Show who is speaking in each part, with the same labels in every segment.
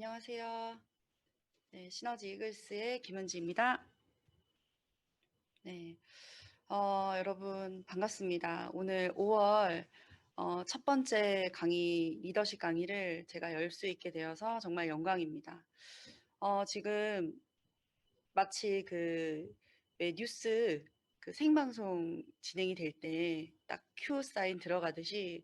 Speaker 1: 안녕하세요. 네, 시너지 이글스의 김은지입니다. 네, 여러분 반갑습니다. 오늘 5월 첫 번째 강의, 리더십 강의를 제가 열 수 있게 되어서 정말 영광입니다. 지금 마치 왜 뉴스 생방송 진행이 될 때 딱 큐 사인 들어가듯이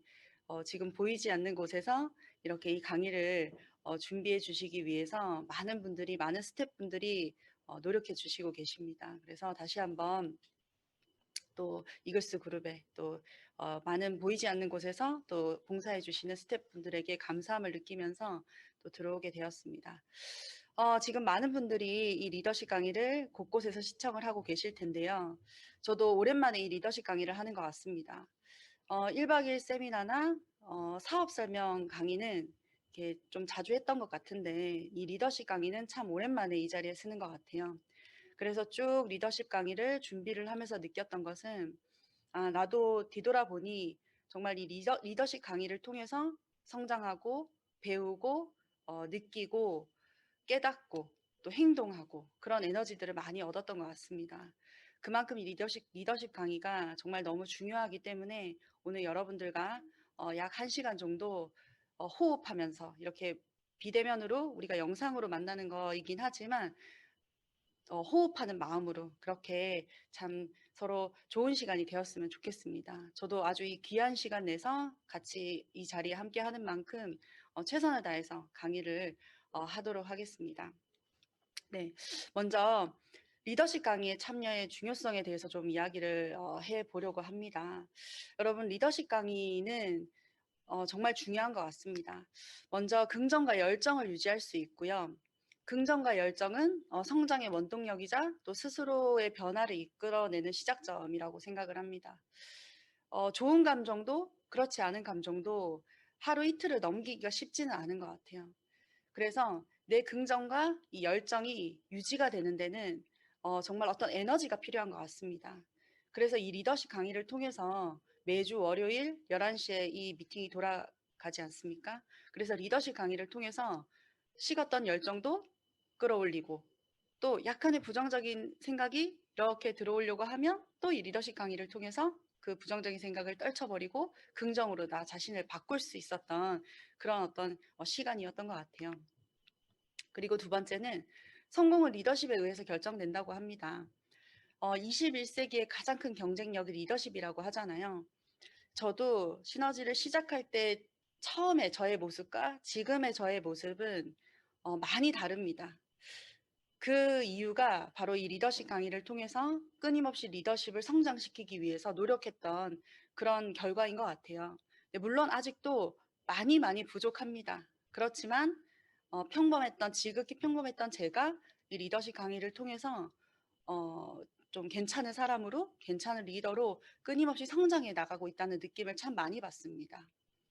Speaker 1: 지금 보이지 않는 곳에서 이렇게 이 강의를 준비해 주시기 위해서 많은 분들이, 많은 스태프분들이 노력해 주시고 계십니다. 그래서 다시 한번 또 이글스 그룹에 또 많은 보이지 않는 곳에서 또 봉사해 주시는 스태프분들에게 감사함을 느끼면서 또 들어오게 되었습니다. 지금 많은 분들이 이 리더십 강의를 곳곳에서 시청을 하고 계실 텐데요. 저도 오랜만에 이 리더십 강의를 하는 것 같습니다. 1박 2일 세미나나 사업 설명 강의는 이렇게 좀 자주 했던 것 같은데 이 리더십 강의는 참 오랜만에 이 자리에 쓰는 것 같아요. 그래서 쭉 리더십 강의를 준비를 하면서 느꼈던 것은 나도 뒤돌아보니 정말 이 리더십 강의를 통해서 성장하고 배우고 느끼고 깨닫고 또 행동하고 그런 에너지들을 많이 얻었던 것 같습니다. 그만큼 이 리더십 강의가 정말 너무 중요하기 때문에 오늘 여러분들과 약 1시간 정도 호흡하면서 이렇게 비대면으로 우리가 영상으로 만나는 거이긴 하지만 호흡하는 마음으로 그렇게 참 서로 좋은 시간이 되었으면 좋겠습니다. 저도 아주 이 귀한 시간 내서 같이 이 자리에 함께 하는 만큼 최선을 다해서 강의를 하도록 하겠습니다. 네, 먼저 리더십 강의에 참여의 중요성에 대해서 좀 이야기를 해보려고 합니다. 여러분, 리더십 강의는 정말 중요한 것 같습니다. 먼저 긍정과 열정을 유지할 수 있고요. 긍정과 열정은 성장의 원동력이자 또 스스로의 변화를 이끌어내는 시작점이라고 생각을 합니다. 좋은 감정도 그렇지 않은 감정도 하루 이틀을 넘기기가 쉽지는 않은 것 같아요. 그래서 내 긍정과 이 열정이 유지가 되는 데는 정말 어떤 에너지가 필요한 것 같습니다. 그래서 이 리더십 강의를 통해서 매주 월요일 11시에 이 미팅이 돌아가지 않습니까? 그래서 리더십 강의를 통해서 식었던 열정도 끌어올리고 또 약간의 부정적인 생각이 이렇게 들어오려고 하면 또 이 리더십 강의를 통해서 그 부정적인 생각을 떨쳐버리고 긍정으로 나 자신을 바꿀 수 있었던 그런 어떤 시간이었던 것 같아요. 그리고 두 번째는 성공은 리더십에 의해서 결정된다고 합니다. 21세기의 가장 큰 경쟁력이 리더십이라고 하잖아요. 저도 시너지를 시작할 때 처음에 저의 모습과 지금의 저의 모습은 많이 다릅니다. 그 이유가 바로 이 리더십 강의를 통해서 끊임없이 리더십을 성장시키기 위해서 노력했던 그런 결과인 것 같아요. 물론 아직도 많이 부족합니다. 그렇지만 평범했던 지극히 평범했던 제가 이 리더십 강의를 통해서 어, 좀 괜찮은 사람으로 괜찮은 리더로 끊임없이 성장해 나가고 있다는 느낌을 참 많이 받습니다.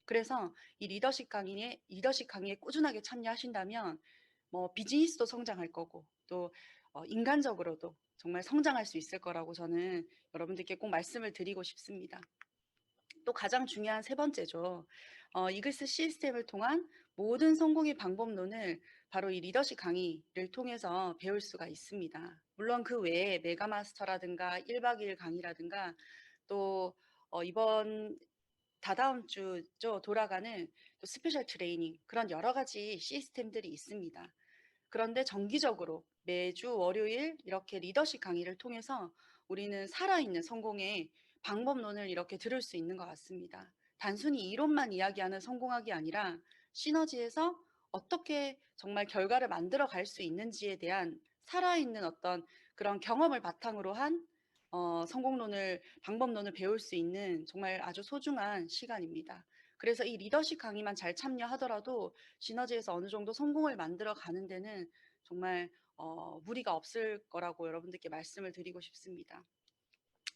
Speaker 1: 그래서 이 리더십 강의에 꾸준하게 참여하신다면 뭐 비즈니스도 성장할 거고 또 인간적으로도 정말 성장할 수 있을 거라고 저는 여러분들께 꼭 말씀을 드리고 싶습니다. 또 가장 중요한 세 번째죠. 이글스 시스템을 통한 모든 성공의 방법론을 바로 이 리더십 강의를 통해서 배울 수가 있습니다. 물론 그 외에 메가마스터라든가 1박 2일 강의라든가 또 이번 다다음 주죠 돌아가는 또 스페셜 트레이닝 그런 여러 가지 시스템들이 있습니다. 그런데 정기적으로 매주 월요일 이렇게 리더십 강의를 통해서 우리는 살아있는 성공의 방법론을 이렇게 들을 수 있는 것 같습니다. 단순히 이론만 이야기하는 성공학이 아니라 시너지에서 어떻게 정말 결과를 만들어 갈 수 있는지에 대한 살아있는 어떤 그런 경험을 바탕으로 한 방법론을 배울 수 있는 정말 아주 소중한 시간입니다. 그래서 이 리더십 강의만 잘 참여하더라도 시너지에서 어느 정도 성공을 만들어 가는 데는 정말 무리가 없을 거라고 여러분들께 말씀을 드리고 싶습니다.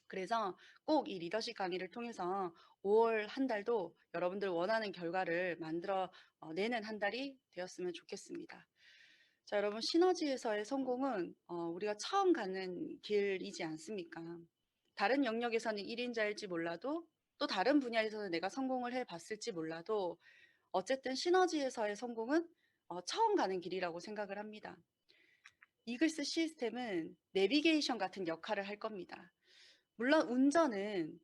Speaker 1: 그래서 꼭 이 리더십 강의를 통해서 5월 한 달도 여러분들 원하는 결과를 만들어 내는 한 달이 되었으면 좋겠습니다. 자, 여러분 시너지에서의 성공은 우리가 처음 가는 길이지 않습니까? 다른 영역에서는 1인자일지 몰라도 또 다른 분야에서는 내가 성공을 해 봤을지 몰라도 어쨌든 시너지에서의 성공은 처음 가는 길이라고 생각을 합니다. 이글스 시스템은 내비게이션 같은 역할을 할 겁니다. 물론 운전은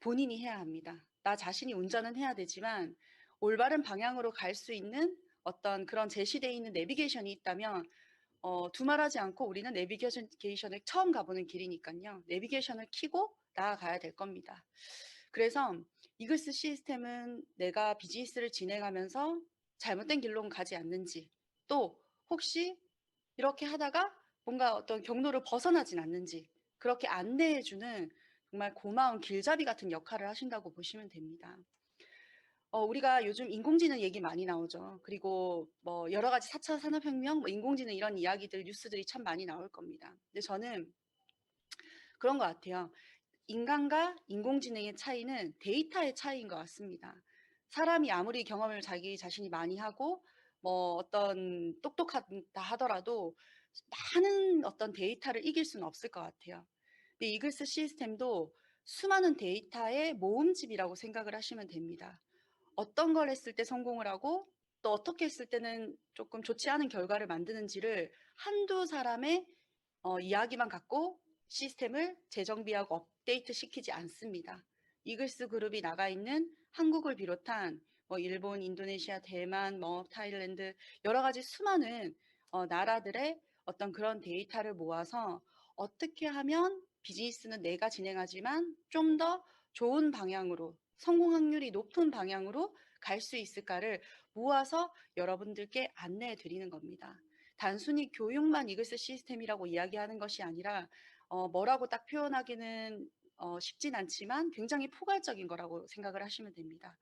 Speaker 1: 본인이 해야 합니다. 나 자신이 운전은 해야 되지만 올바른 방향으로 갈 수 있는 어떤 그런 제시되어 있는 내비게이션이 있다면 두말하지 않고 우리는 내비게이션을 처음 가보는 길이니까요. 내비게이션을 켜고 나아가야 될 겁니다. 그래서 이글스 시스템은 내가 비즈니스를 진행하면서 잘못된 길로 가지 않는지, 또 혹시 이렇게 하다가 뭔가 어떤 경로를 벗어나진 않는지 그렇게 안내해주는 정말 고마운 길잡이 같은 역할을 하신다고 보시면 됩니다. 우리가 요즘 인공지능 얘기 많이 나오죠. 그리고 뭐 여러 가지 4차 산업혁명, 뭐 인공지능 이런 이야기들, 뉴스들이 참 많이 나올 겁니다. 근데 저는 그런 것 같아요. 인간과 인공지능의 차이는 데이터의 차이인 것 같습니다. 사람이 아무리 경험을 자기 자신이 많이 하고 뭐 어떤 똑똑하다 하더라도 많은 어떤 데이터를 이길 수는 없을 것 같아요. 근데 이글스 시스템도 수많은 데이터의 모음집이라고 생각을 하시면 됩니다. 어떤 걸 했을 때 성공을 하고 또 어떻게 했을 때는 조금 좋지 않은 결과를 만드는지를 한두 사람의 이야기만 갖고 시스템을 재정비하고 업데이트 시키지 않습니다. 이글스 그룹이 나가 있는 한국을 비롯한 뭐 일본, 인도네시아, 대만, 뭐 타일랜드 여러 가지 수많은 나라들의 어떤 그런 데이터를 모아서 어떻게 하면 비즈니스는 내가 진행하지만 좀 더 좋은 방향으로 성공 확률이 높은 방향으로 갈 수 있을까를 모아서 여러분들께 안내해 드리는 겁니다. 단순히 교육만 이글스 시스템이라고 이야기하는 것이 아니라 뭐라고 딱 표현하기는 쉽진 않지만 굉장히 포괄적인 거라고 생각을 하시면 됩니다.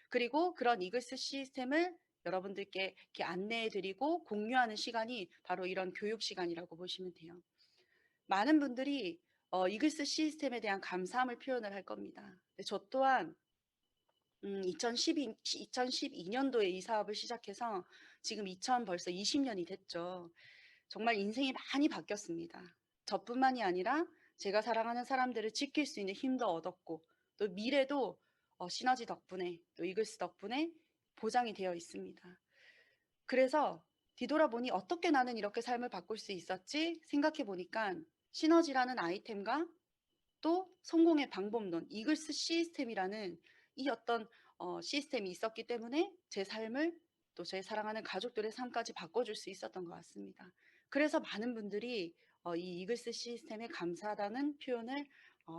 Speaker 1: 그리고 그런 이글스 시스템을 여러분들께 이렇게 안내해 드리고 공유하는 시간이 바로 이런 교육 시간이라고 보시면 돼요. 많은 분들이 이글스 시스템에 대한 감사함을 표현을 할 겁니다. 근데 저 또한 2012년도에 이 사업을 시작해서 지금 벌써 20년이 됐죠. 정말 인생이 많이 바뀌었습니다. 저뿐만이 아니라 제가 사랑하는 사람들을 지킬 수 있는 힘도 얻었고 또 미래도 시너지 덕분에 또 이글스 덕분에 보장이 되어 있습니다. 그래서 뒤돌아보니 어떻게 나는 이렇게 삶을 바꿀 수 있었지 생각해 보니까 시너지라는 아이템과 또 성공의 방법론, 이글스 시스템이라는 이 어떤 시스템이 있었기 때문에 제 삶을 또 제 사랑하는 가족들의 삶까지 바꿔줄 수 있었던 것 같습니다. 그래서 많은 분들이 이 이글스 시스템에 감사하다는 표현을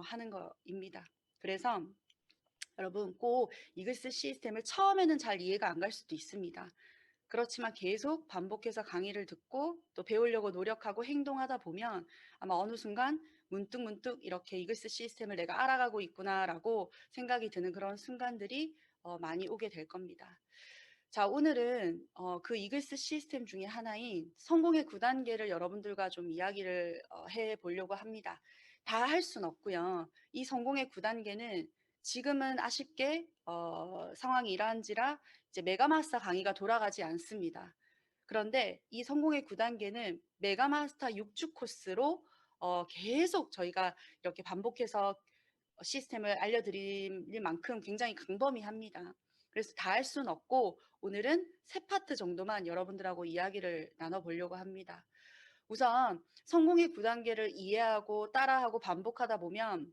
Speaker 1: 하는 것입니다. 그래서 여러분 꼭 이글스 시스템을 처음에는 잘 이해가 안 갈 수도 있습니다. 그렇지만 계속 반복해서 강의를 듣고 또 배우려고 노력하고 행동하다 보면 아마 어느 순간 문득문득 이렇게 이글스 시스템을 내가 알아가고 있구나라고 생각이 드는 그런 순간들이 많이 오게 될 겁니다. 자, 오늘은 그 이글스 시스템 중에 하나인 성공의 9단계를 여러분들과 좀 이야기를 해보려고 합니다. 다 할 순 없고요. 이 성공의 9단계는 지금은 아쉽게 상황이 이러한지라 이제 메가마스터 강의가 돌아가지 않습니다. 그런데 이 성공의 9단계는 메가마스터 6주 코스로 계속 저희가 이렇게 반복해서 시스템을 알려드릴 만큼 굉장히 광범위합니다. 그래서 다 할 수는 없고 오늘은 세 파트 정도만 여러분들하고 이야기를 나눠보려고 합니다. 우선 성공의 9단계를 이해하고 따라하고 반복하다 보면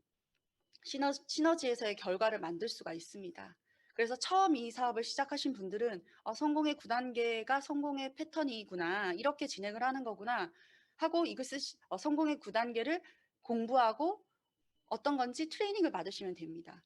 Speaker 1: 시너지에서의 결과를 만들 수가 있습니다. 그래서 처음 이 사업을 시작하신 분들은 성공의 9단계가 성공의 패턴이구나. 이렇게 진행을 하는 거구나. 하고 이것을 성공의 9단계를 공부하고 어떤 건지 트레이닝을 받으시면 됩니다.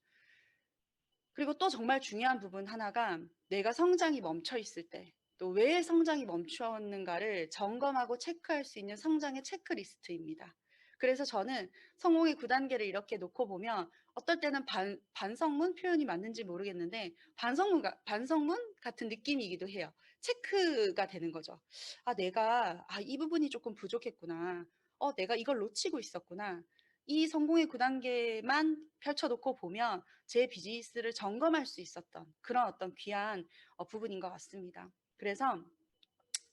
Speaker 1: 그리고 또 정말 중요한 부분 하나가 내가 성장이 멈춰 있을 때, 또 왜 성장이 멈추었는가를 점검하고 체크할 수 있는 성장의 체크리스트입니다. 그래서 저는 성공의 9단계를 이렇게 놓고 보면 어떨 때는 반성문 표현이 맞는지 모르겠는데 반성문 같은 느낌이기도 해요. 체크가 되는 거죠. 이 부분이 조금 부족했구나. 내가 이걸 놓치고 있었구나. 이 성공의 9단계만 펼쳐놓고 보면 제 비즈니스를 점검할 수 있었던 그런 어떤 귀한 부분인 것 같습니다. 그래서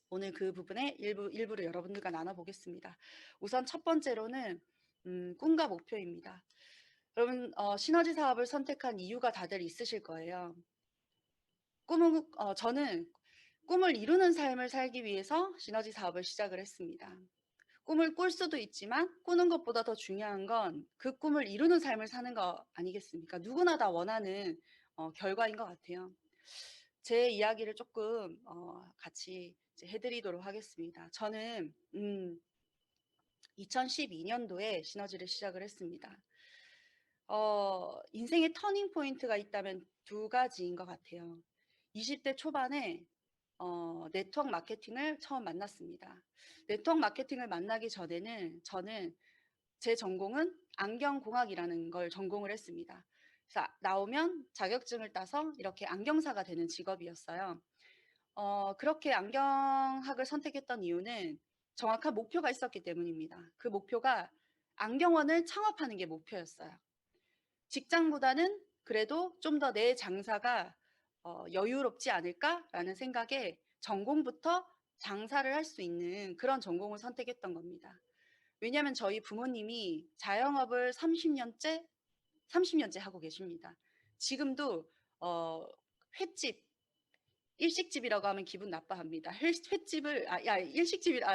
Speaker 1: 오늘 그 부분의 일부를 여러분들과 나눠보겠습니다. 우선 첫 번째로는 꿈과 목표입니다. 여러분 시너지 사업을 선택한 이유가 다들 있으실 거예요. 저는 꿈을 이루는 삶을 살기 위해서 시너지 사업을 시작을 했습니다. 꿈을 꿀 수도 있지만 꾸는 것보다 더 중요한 건 그 꿈을 이루는 삶을 사는 거 아니겠습니까? 누구나 다 원하는 결과인 것 같아요. 제 이야기를 조금 같이 이제 해드리도록 하겠습니다. 저는 2012년도에 시너지를 시작을 했습니다. 인생의 터닝 포인트가 있다면 두 가지인 것 같아요. 20대 초반에 네트워크 마케팅을 처음 만났습니다. 네트워크 마케팅을 만나기 전에는 저는 제 전공은 안경공학이라는 걸 전공을 했습니다. 그래서 나오면 자격증을 따서 이렇게 안경사가 되는 직업이었어요. 그렇게 안경학을 선택했던 이유는 정확한 목표가 있었기 때문입니다. 그 목표가 안경원을 창업하는 게 목표였어요. 직장보다는 그래도 좀 더 내 장사가 여유롭지 않을까라는 생각에 전공부터 장사를 할 수 있는 그런 전공을 선택했던 겁니다. 왜냐하면 저희 부모님이 자영업을 30년째 하고 계십니다. 지금도 횟집, 일식집이라고 하면 기분 나빠합니다.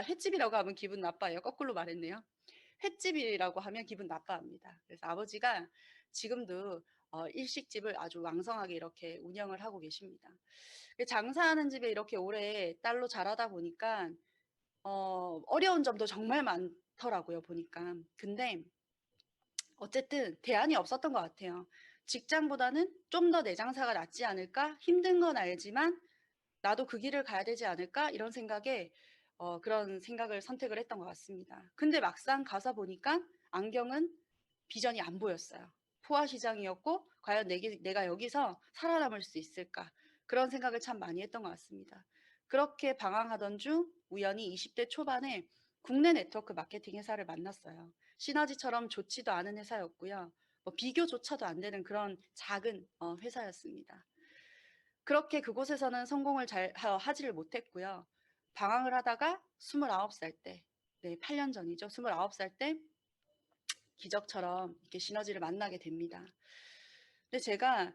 Speaker 1: 횟집이라고 하면 기분 나빠요. 거꾸로 말했네요. 횟집이라고 하면 기분 나빠합니다. 그래서 아버지가 지금도 일식집을 아주 왕성하게 이렇게 운영을 하고 계십니다. 장사하는 집에 이렇게 오래 딸로 자라다 보니까 어려운 점도 정말 많더라고요, 보니까. 근데 어쨌든 대안이 없었던 것 같아요. 직장보다는 좀 더 내 장사가 낫지 않을까? 힘든 건 알지만 나도 그 길을 가야 되지 않을까? 이런 생각에 그런 생각을 선택을 했던 것 같습니다. 근데 막상 가서 보니까 안경은 비전이 안 보였어요. 포화 시장이었고 과연 내가 여기서 살아남을 수 있을까? 그런 생각을 참 많이 했던 것 같습니다. 그렇게 방황하던 중 우연히 20대 초반에 국내 네트워크 마케팅 회사를 만났어요. 시너지처럼 좋지도 않은 회사였고요. 뭐 비교조차도 안 되는 그런 작은 회사였습니다. 그렇게 그곳에서는 성공을 잘 하지를 못했고요. 방황을 하다가 29살 때, 네, 8년 전이죠. 29살 때 기적처럼 이렇게 시너지를 만나게 됩니다. 근데 제가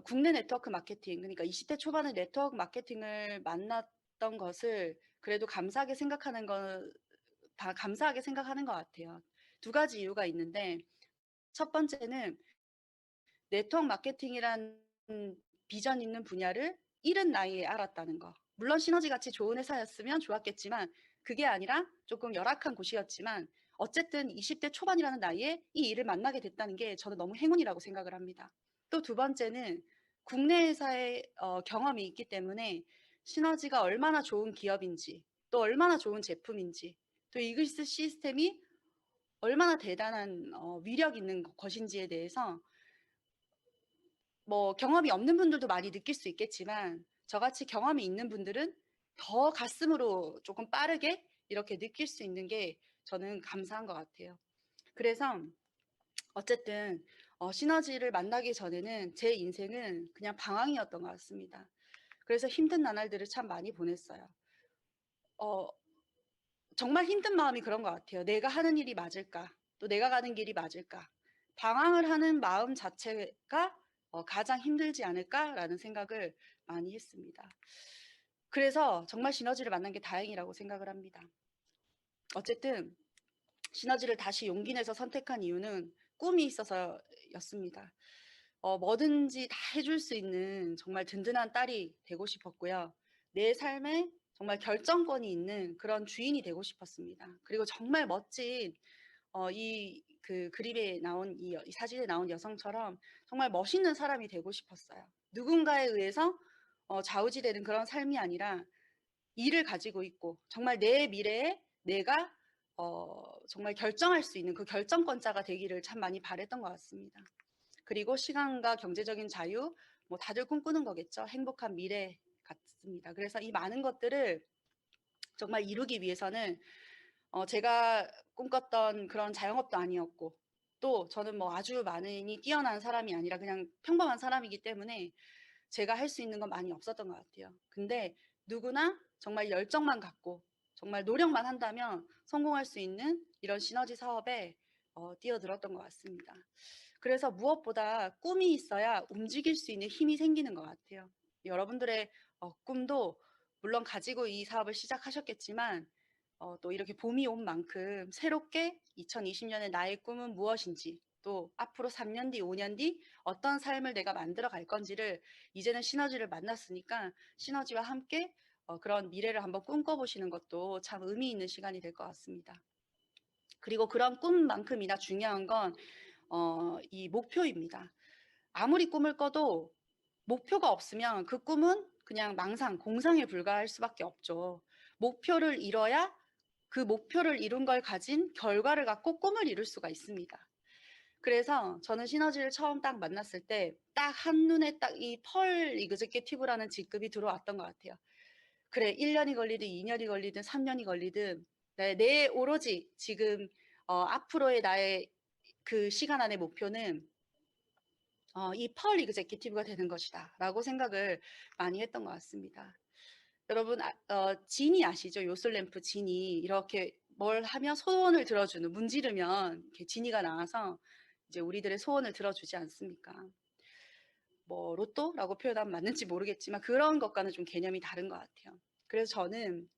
Speaker 1: 국내 네트워크 마케팅, 그러니까 20대 초반의 네트워크 마케팅을 만났던 것을 그래도 감사하게 생각하는 것 같아요. 두 가지 이유가 있는데 첫 번째는 네트워크 마케팅이란 비전 있는 분야를 이른 나이에 알았다는 거. 물론 시너지 같이 좋은 회사였으면 좋았겠지만 그게 아니라 조금 열악한 곳이었지만 어쨌든 20대 초반이라는 나이에 이 일을 만나게 됐다는 게 저는 너무 행운이라고 생각을 합니다. 또 두 번째는 국내 회사의 경험이 있기 때문에 시너지가 얼마나 좋은 기업인지 또 얼마나 좋은 제품인지 또 이글스 시스템이 얼마나 대단한 위력 있는 것인지에 대해서 뭐 경험이 없는 분들도 많이 느낄 수 있겠지만 저같이 경험이 있는 분들은 더 가슴으로 조금 빠르게 이렇게 느낄 수 있는 게 저는 감사한 것 같아요. 그래서 어쨌든 시너지를 만나기 전에는 제 인생은 그냥 방황이었던 것 같습니다. 그래서 힘든 나날들을 참 많이 보냈어요. 어, 정말 힘든 마음이 그런 것 같아요. 내가 하는 일이 맞을까? 또 내가 가는 길이 맞을까? 방황을 하는 마음 자체가 가장 힘들지 않을까라는 생각을 많이 했습니다. 그래서 정말 시너지를 만난 게 다행이라고 생각을 합니다. 어쨌든 시너지를 다시 용기 내서 선택한 이유는 꿈이 있어서였습니다. 뭐든지 다 해줄 수 있는 정말 든든한 딸이 되고 싶었고요. 내 삶에 정말 결정권이 있는 그런 주인이 되고 싶었습니다. 그리고 정말 멋진 이 그 그림에 나온 이 사진에 나온 여성처럼 정말 멋있는 사람이 되고 싶었어요. 누군가에 의해서 좌우지되는 그런 삶이 아니라 일을 가지고 있고 정말 내 미래에 내가 정말 결정할 수 있는 그 결정권자가 되기를 참 많이 바랬던 것 같습니다. 그리고 시간과 경제적인 자유, 뭐 다들 꿈꾸는 거겠죠. 행복한 미래 같습니다. 그래서 이 많은 것들을 정말 이루기 위해서는 제가 꿈꿨던 그런 자영업도 아니었고 또 저는 뭐 아주 많이 뛰어난 사람이 아니라 그냥 평범한 사람이기 때문에 제가 할 수 있는 건 많이 없었던 것 같아요. 근데 누구나 정말 열정만 갖고 정말 노력만 한다면 성공할 수 있는 이런 시너지 사업에 뛰어들었던 것 같습니다. 그래서 무엇보다 꿈이 있어야 움직일 수 있는 힘이 생기는 것 같아요. 여러분들의 꿈도 물론 가지고 이 사업을 시작하셨겠지만 또 이렇게 봄이 온 만큼 새롭게 2020년에 나의 꿈은 무엇인지, 또 앞으로 3년 뒤, 5년 뒤 어떤 삶을 내가 만들어 갈 건지를 이제는 시너지를 만났으니까 시너지와 함께 그런 미래를 한번 꿈꿔보시는 것도 참 의미 있는 시간이 될 것 같습니다. 그리고 그런 꿈만큼이나 중요한 건 이 목표입니다. 아무리 꿈을 꿔도 목표가 없으면 그 꿈은 그냥 망상, 공상에 불과할 수밖에 없죠. 목표를 이뤄야 그 목표를 이룬 걸 가진 결과를 갖고 꿈을 이룰 수가 있습니다. 그래서 저는 시너지를 처음 딱 만났을 때 딱 한눈에 딱 이 펄 이그제큐티브라는 직급이 들어왔던 것 같아요. 그래, 1년이 걸리든 2년이 걸리든 3년이 걸리든 내 오로지 지금 앞으로의 나의 그 시간 안의 목표는 이 펄 이그제큐티브가 되는 것이다 라고 생각을 많이 했던 것 같습니다. 여러분 진이 아시죠? 요술램프 진이 이렇게 뭘 하면 소원을 들어주는, 문지르면 이렇게 지니가 나와서 이제 우리들의 소원을 들어주지 않습니까? 뭐 로또라고 표현하면 맞는지 모르겠지만 그런 것과는 좀 개념이 다른 것 같아요. 그래서 저는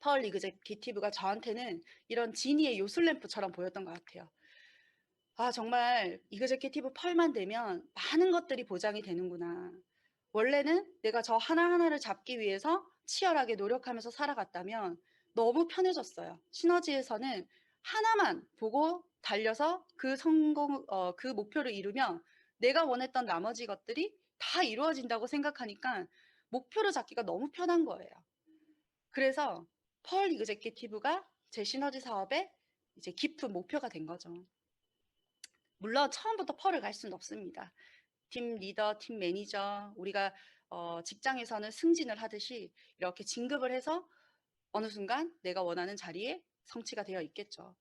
Speaker 1: 펄 이그제큐티브가 저한테는 이런 지니의 요술램프처럼 보였던 것 같아요. 아, 정말 이그제큐티브 펄만 되면 많은 것들이 보장이 되는구나. 원래는 내가 저 하나하나를 잡기 위해서 치열하게 노력하면서 살아갔다면 너무 편해졌어요. 시너지에서는 하나만 보고 달려서 그 그 목표를 이루면 내가 원했던 나머지 것들이 다 이루어진다고 생각하니까 목표를 잡기가 너무 편한 거예요. 그래서 펄 이그제큐티브가 제 시너지 사업의 이제 깊은 목표가 된 거죠. 물론 처음부터 펄을 갈 수는 없습니다. 팀 리더, 팀 매니저, 우리가 직장에서는 승진을 하듯이 이렇게 진급을 해서 어느 순간 내가 원하는 자리에 성취가 되어 있겠죠.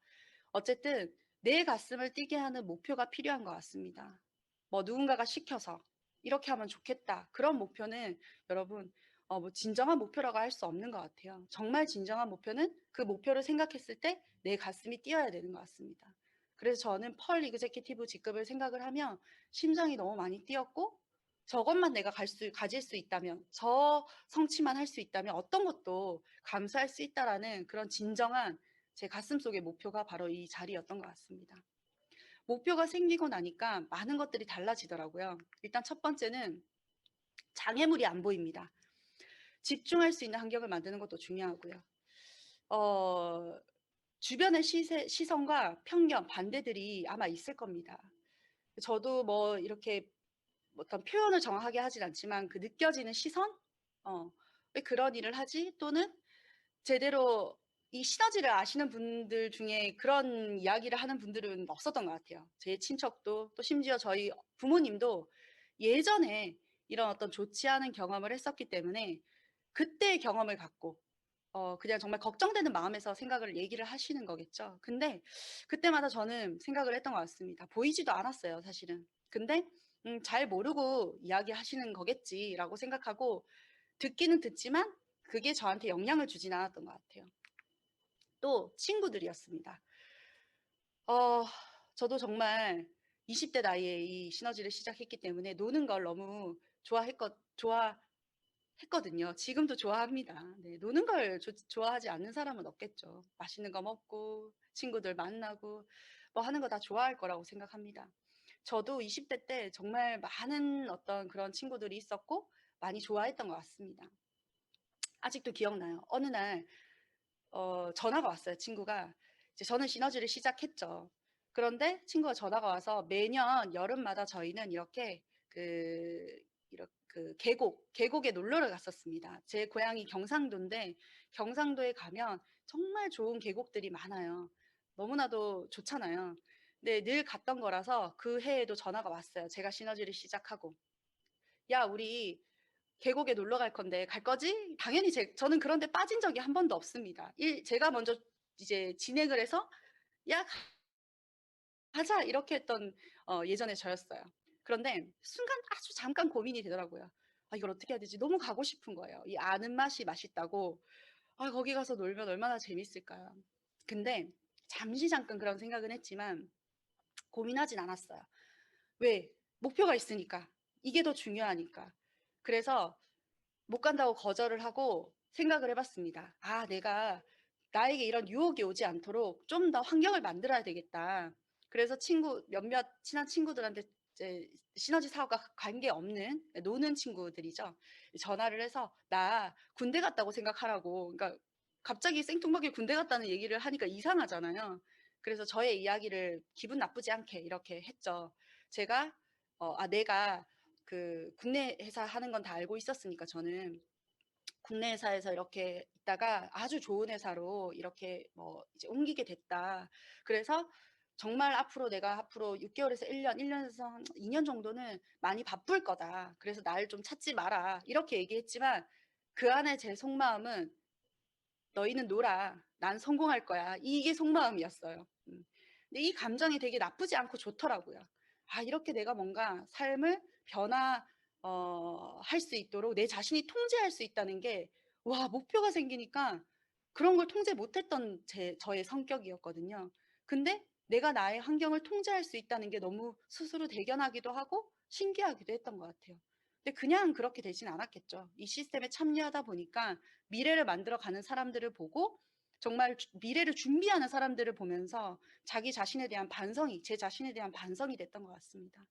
Speaker 1: 어쨌든 내 가슴을 뛰게 하는 목표가 필요한 것 같습니다. 뭐 누군가가 시켜서 이렇게 하면 좋겠다. 그런 목표는 여러분 뭐 진정한 목표라고 할 수 없는 것 같아요. 정말 진정한 목표는 그 목표를 생각했을 때 내 가슴이 뛰어야 되는 것 같습니다. 그래서 저는 펄 이그제큐티브 직급을 생각을 하면 심장이 너무 많이 뛰었고 저것만 내가 가질 수 있다면 저 성취만 할 수 있다면 어떤 것도 감수할 수 있다라는 그런 진정한 제 가슴속의 목표가 바로 이 자리였던 것 같습니다. 목표가 생기고 나니까 많은 것들이 달라지더라고요. 일단 첫 번째는 장애물이 안 보입니다. 집중할 수 있는 환경을 만드는 것도 중요하고요. 주변의 시선과 편견, 반대들이 아마 있을 겁니다. 저도 뭐 이렇게 어떤 표현을 정확하게 하진 않지만 그 느껴지는 시선? 왜 그런 일을 하지? 또는 제대로 이 시너지를 아시는 분들 중에 그런 이야기를 하는 분들은 없었던 것 같아요. 제 친척도 또 심지어 저희 부모님도 예전에 이런 어떤 좋지 않은 경험을 했었기 때문에 그때의 경험을 갖고 그냥 정말 걱정되는 마음에서 생각을 얘기를 하시는 거겠죠. 근데 그때마다 저는 생각을 했던 것 같습니다. 보이지도 않았어요, 사실은. 근데 잘 모르고 이야기하시는 거겠지라고 생각하고 듣기는 듣지만 그게 저한테 영향을 주진 않았던 것 같아요. 또 친구들이었습니다. 어, 저도 정말 20대 나이에 이 시너지를 시작했기 때문에 노는 걸 너무 좋아했거든요. 지금도 좋아합니다. 네, 노는 걸 좋아하지 않는 사람은 없겠죠. 맛있는 거 먹고 친구들 만나고 뭐 하는 거 다 좋아할 거라고 생각합니다. 저도 20대 때 정말 많은 어떤 그런 친구들이 있었고 많이 좋아했던 것 같습니다. 아직도 기억나요. 어느 날 전화가 왔어요. 친구가. 이제 저는 시너지를 시작했죠. 그런데 친구가 전화가 와서 매년 여름마다 저희는 이렇게 그 계곡에 놀러를 갔었습니다. 제 고향이 경상도인데 경상도에 가면 정말 좋은 계곡들이 많아요. 너무나도 좋잖아요. 근데 늘 갔던 거라서 그 해에도 전화가 왔어요. 제가 시너지를 시작하고. 야, 우리 계곡에 놀러 갈 건데 갈 거지? 당연히 저는 그런 데 빠진 적이 한 번도 없습니다. 제가 먼저 이제 진행을 해서 야, 가자 이렇게 했던 예전에 저였어요. 그런데 순간 아주 잠깐 고민이 되더라고요. 아, 이걸 어떻게 해야 되지? 너무 가고 싶은 거예요. 이 아는 맛이 맛있다고. 아, 거기 가서 놀면 얼마나 재밌을까요? 근데 잠시 잠깐 그런 생각은 했지만 고민하진 않았어요. 왜? 목표가 있으니까. 이게 더 중요하니까. 그래서 못 간다고 거절을 하고 생각을 해 봤습니다. '아 내가 나에게 이런 유혹이 오지 않도록 좀 더 환경을 만들어야 되겠다.' 그래서 친구 몇몇 친한 친구들한테 이제 시너지 사업과 관계없는 노는 친구들이죠. 전화를 해서 "나 군대 갔다고 생각하라."고, 그러니까 갑자기 생뚱맞게 군대 갔다는 얘기를 하니까 이상하잖아요. 그래서 저의 이야기를 기분 나쁘지 않게 이렇게 했죠. 제가 내가 그 국내 회사 하는 건 다 알고 있었으니까 저는 국내 회사에서 이렇게 있다가 아주 좋은 회사로 이렇게 뭐 이제 옮기게 됐다. 그래서 정말 앞으로 6개월에서 1년, 1년에서 한 2년 정도는 많이 바쁠 거다. 그래서 날 좀 찾지 마라. 이렇게 얘기했지만 그 안에 제 속마음은 너희는 놀아. 난 성공할 거야. 이게 속마음이었어요. 근데 이 감정이 되게 나쁘지 않고 좋더라고요. 아, 이렇게 내가 뭔가 삶을 할 수 있도록 내 자신이 통제할 수 있다는 게, 와, 목표가 생기니까 그런 걸 통제 못했던 저의 성격이었거든요. 근데 내가 나의 환경을 통제할 수 있다는 게 너무 스스로 대견하기도 하고 신기하기도 했던 것 같아요. 근데 그냥 그렇게 되진 않았겠죠. 이 시스템에 참여하다 보니까 미래를 만들어가는 사람들을 보고 정말 미래를 준비하는 사람들을 보면서 자기 자신에 대한 반성이, 제 자신에 대한 반성이 됐던 것 같습니다.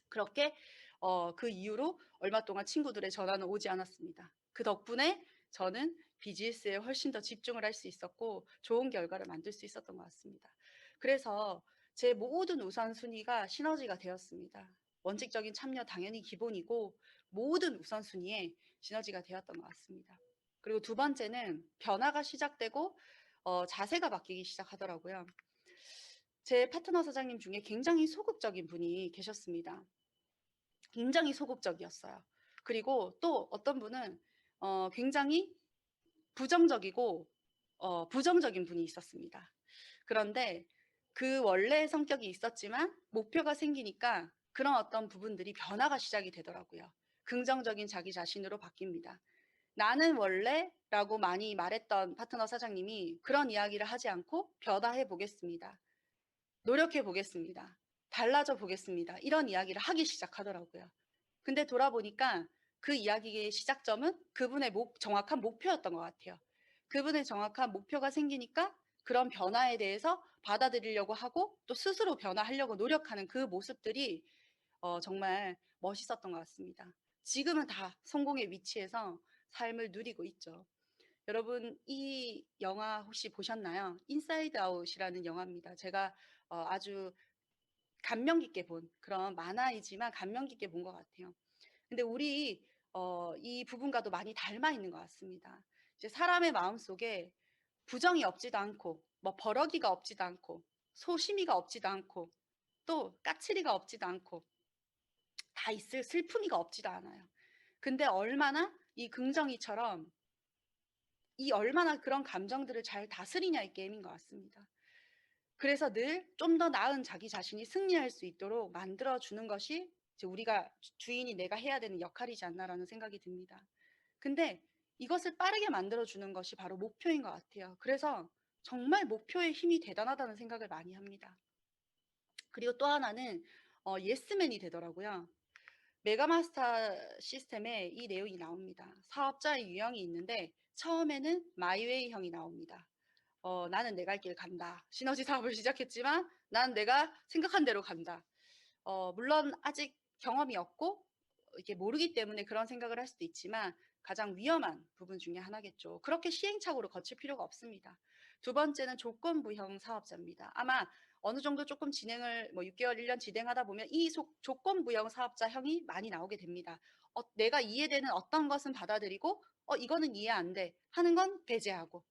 Speaker 1: 그렇게 그 이후로 얼마 동안 친구들의 전화는 오지 않았습니다. 그 덕분에 저는 비즈니스에 훨씬 더 집중을 할 수 있었고 좋은 결과를 만들 수 있었던 것 같습니다. 그래서 제 모든 우선순위가 시너지가 되었습니다. 원칙적인 참여 당연히 기본이고 모든 우선순위에 시너지가 되었던 것 같습니다. 그리고 두 번째는 변화가 시작되고 자세가 바뀌기 시작하더라고요. 제 파트너 사장님 중에 굉장히 소극적인 분이 계셨습니다. 굉장히 소극적이었어요. 그리고 또 어떤 분은 굉장히 부정적이고 부정적인 분이 있었습니다. 그런데 그 원래의 성격이 있었지만 목표가 생기니까 그런 어떤 부분들이 변화가 시작이 되더라고요. 긍정적인 자기 자신으로 바뀝니다. 나는 원래라고 많이 말했던 파트너 사장님이 그런 이야기를 하지 않고 변화해 보겠습니다. 노력해 보겠습니다. 달라져 보겠습니다. 이런 이야기를 하기 시작하더라고요. 근데 돌아보니까 그 이야기의 시작점은 그분의 정확한 목표였던 것 같아요. 그분의 정확한 목표가 생기니까 그런 변화에 대해서 받아들이려고 하고 또 스스로 변화하려고 노력하는 그 모습들이 정말 멋있었던 것 같습니다. 지금은 다 성공의 위치에서 삶을 누리고 있죠. 여러분, 이 영화 혹시 보셨나요? 인사이드 아웃이라는 영화입니다. 제가 아주 감명 깊게 본 그런 만화이지만 감명 깊게 본 것 같아요. 근데 우리 이 부분과도 많이 닮아 있는 것 같습니다. 이제 사람의 마음 속에 부정이 없지도 않고, 뭐 버러기가 없지도 않고, 소심이가 없지도 않고, 또 까칠이가 없지도 않고, 다 있을 슬픔이가 없지도 않아요. 근데 얼마나 이 긍정이처럼 얼마나 그런 감정들을 잘 다스리냐의 게임인 것 같습니다. 그래서 늘 좀 더 나은 자기 자신이 승리할 수 있도록 만들어주는 것이 이제 우리가 주인이 내가 해야 되는 역할이지 않나라는 생각이 듭니다. 근데 이것을 빠르게 만들어주는 것이 바로 목표인 것 같아요. 그래서 정말 목표의 힘이 대단하다는 생각을 많이 합니다. 그리고 또 하나는 예스맨이 되더라고요. 메가마스터 시스템에 이 내용이 나옵니다. 사업자의 유형이 있는데 처음에는 마이웨이형이 나옵니다. 나는 내 갈 길 간다. 시너지 사업을 시작했지만 난 내가 생각한 대로 간다. 물론 아직 경험이 없고 이게 모르기 때문에 그런 생각을 할 수도 있지만 가장 위험한 부분 중에 하나겠죠. 그렇게 시행착오를 거칠 필요가 없습니다. 두 번째는 조건부형 사업자입니다. 아마 어느 정도 조금 진행을 6개월, 1년 진행하다 보면 이 조건부형 사업자형이 많이 나오게 됩니다. 내가 이해되는 어떤 것은 받아들이고 이거는 이해 안 돼 하는 건 배제하고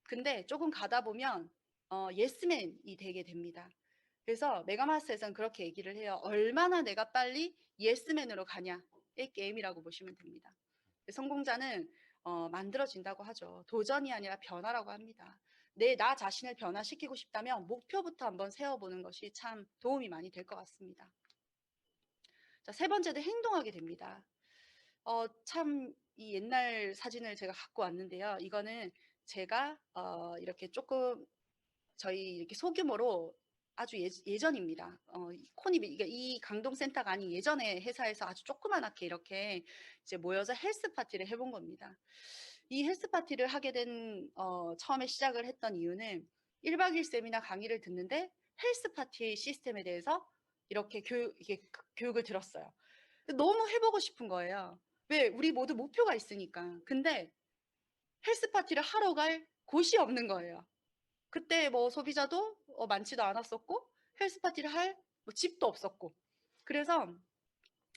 Speaker 1: 근데 조금 가다 보면 예스맨이 되게 됩니다. 그래서 메가마스터에서는 그렇게 얘기를 해요. 얼마나 내가 빨리 예스맨으로 가냐의 게임이라고 보시면 됩니다. 성공자는 만들어진다고 하죠. 도전이 아니라 변화라고 합니다. 나 자신을 변화시키고 싶다면 목표부터 한번 세워보는 것이 참 도움이 많이 될 것 같습니다. 자, 세 번째도 행동하게 됩니다. 참 이 옛날 사진을 제가 갖고 왔는데요. 이거는 제가 이렇게 조금 저희 이렇게 소규모로 아주 예전입니다. 이게 이 강동센터가 아닌 예전에 회사에서 아주 조그맣게 이렇게 이제 모여서 헬스 파티를 해본 겁니다. 이 헬스 파티를 하게 된 처음에 시작을 했던 이유는 1박 2일 세미나 강의를 듣는데 헬스 파티 시스템에 대해서 이렇게 교육을 들었어요. 너무 해보고 싶은 거예요. 왜? 우리 모두 목표가 있으니까. 근데 헬스 파티를 하러 갈 곳이 없는 거예요. 그때 뭐 소비자도 많지도 않았었고 헬스 파티를 할 뭐 집도 없었고. 그래서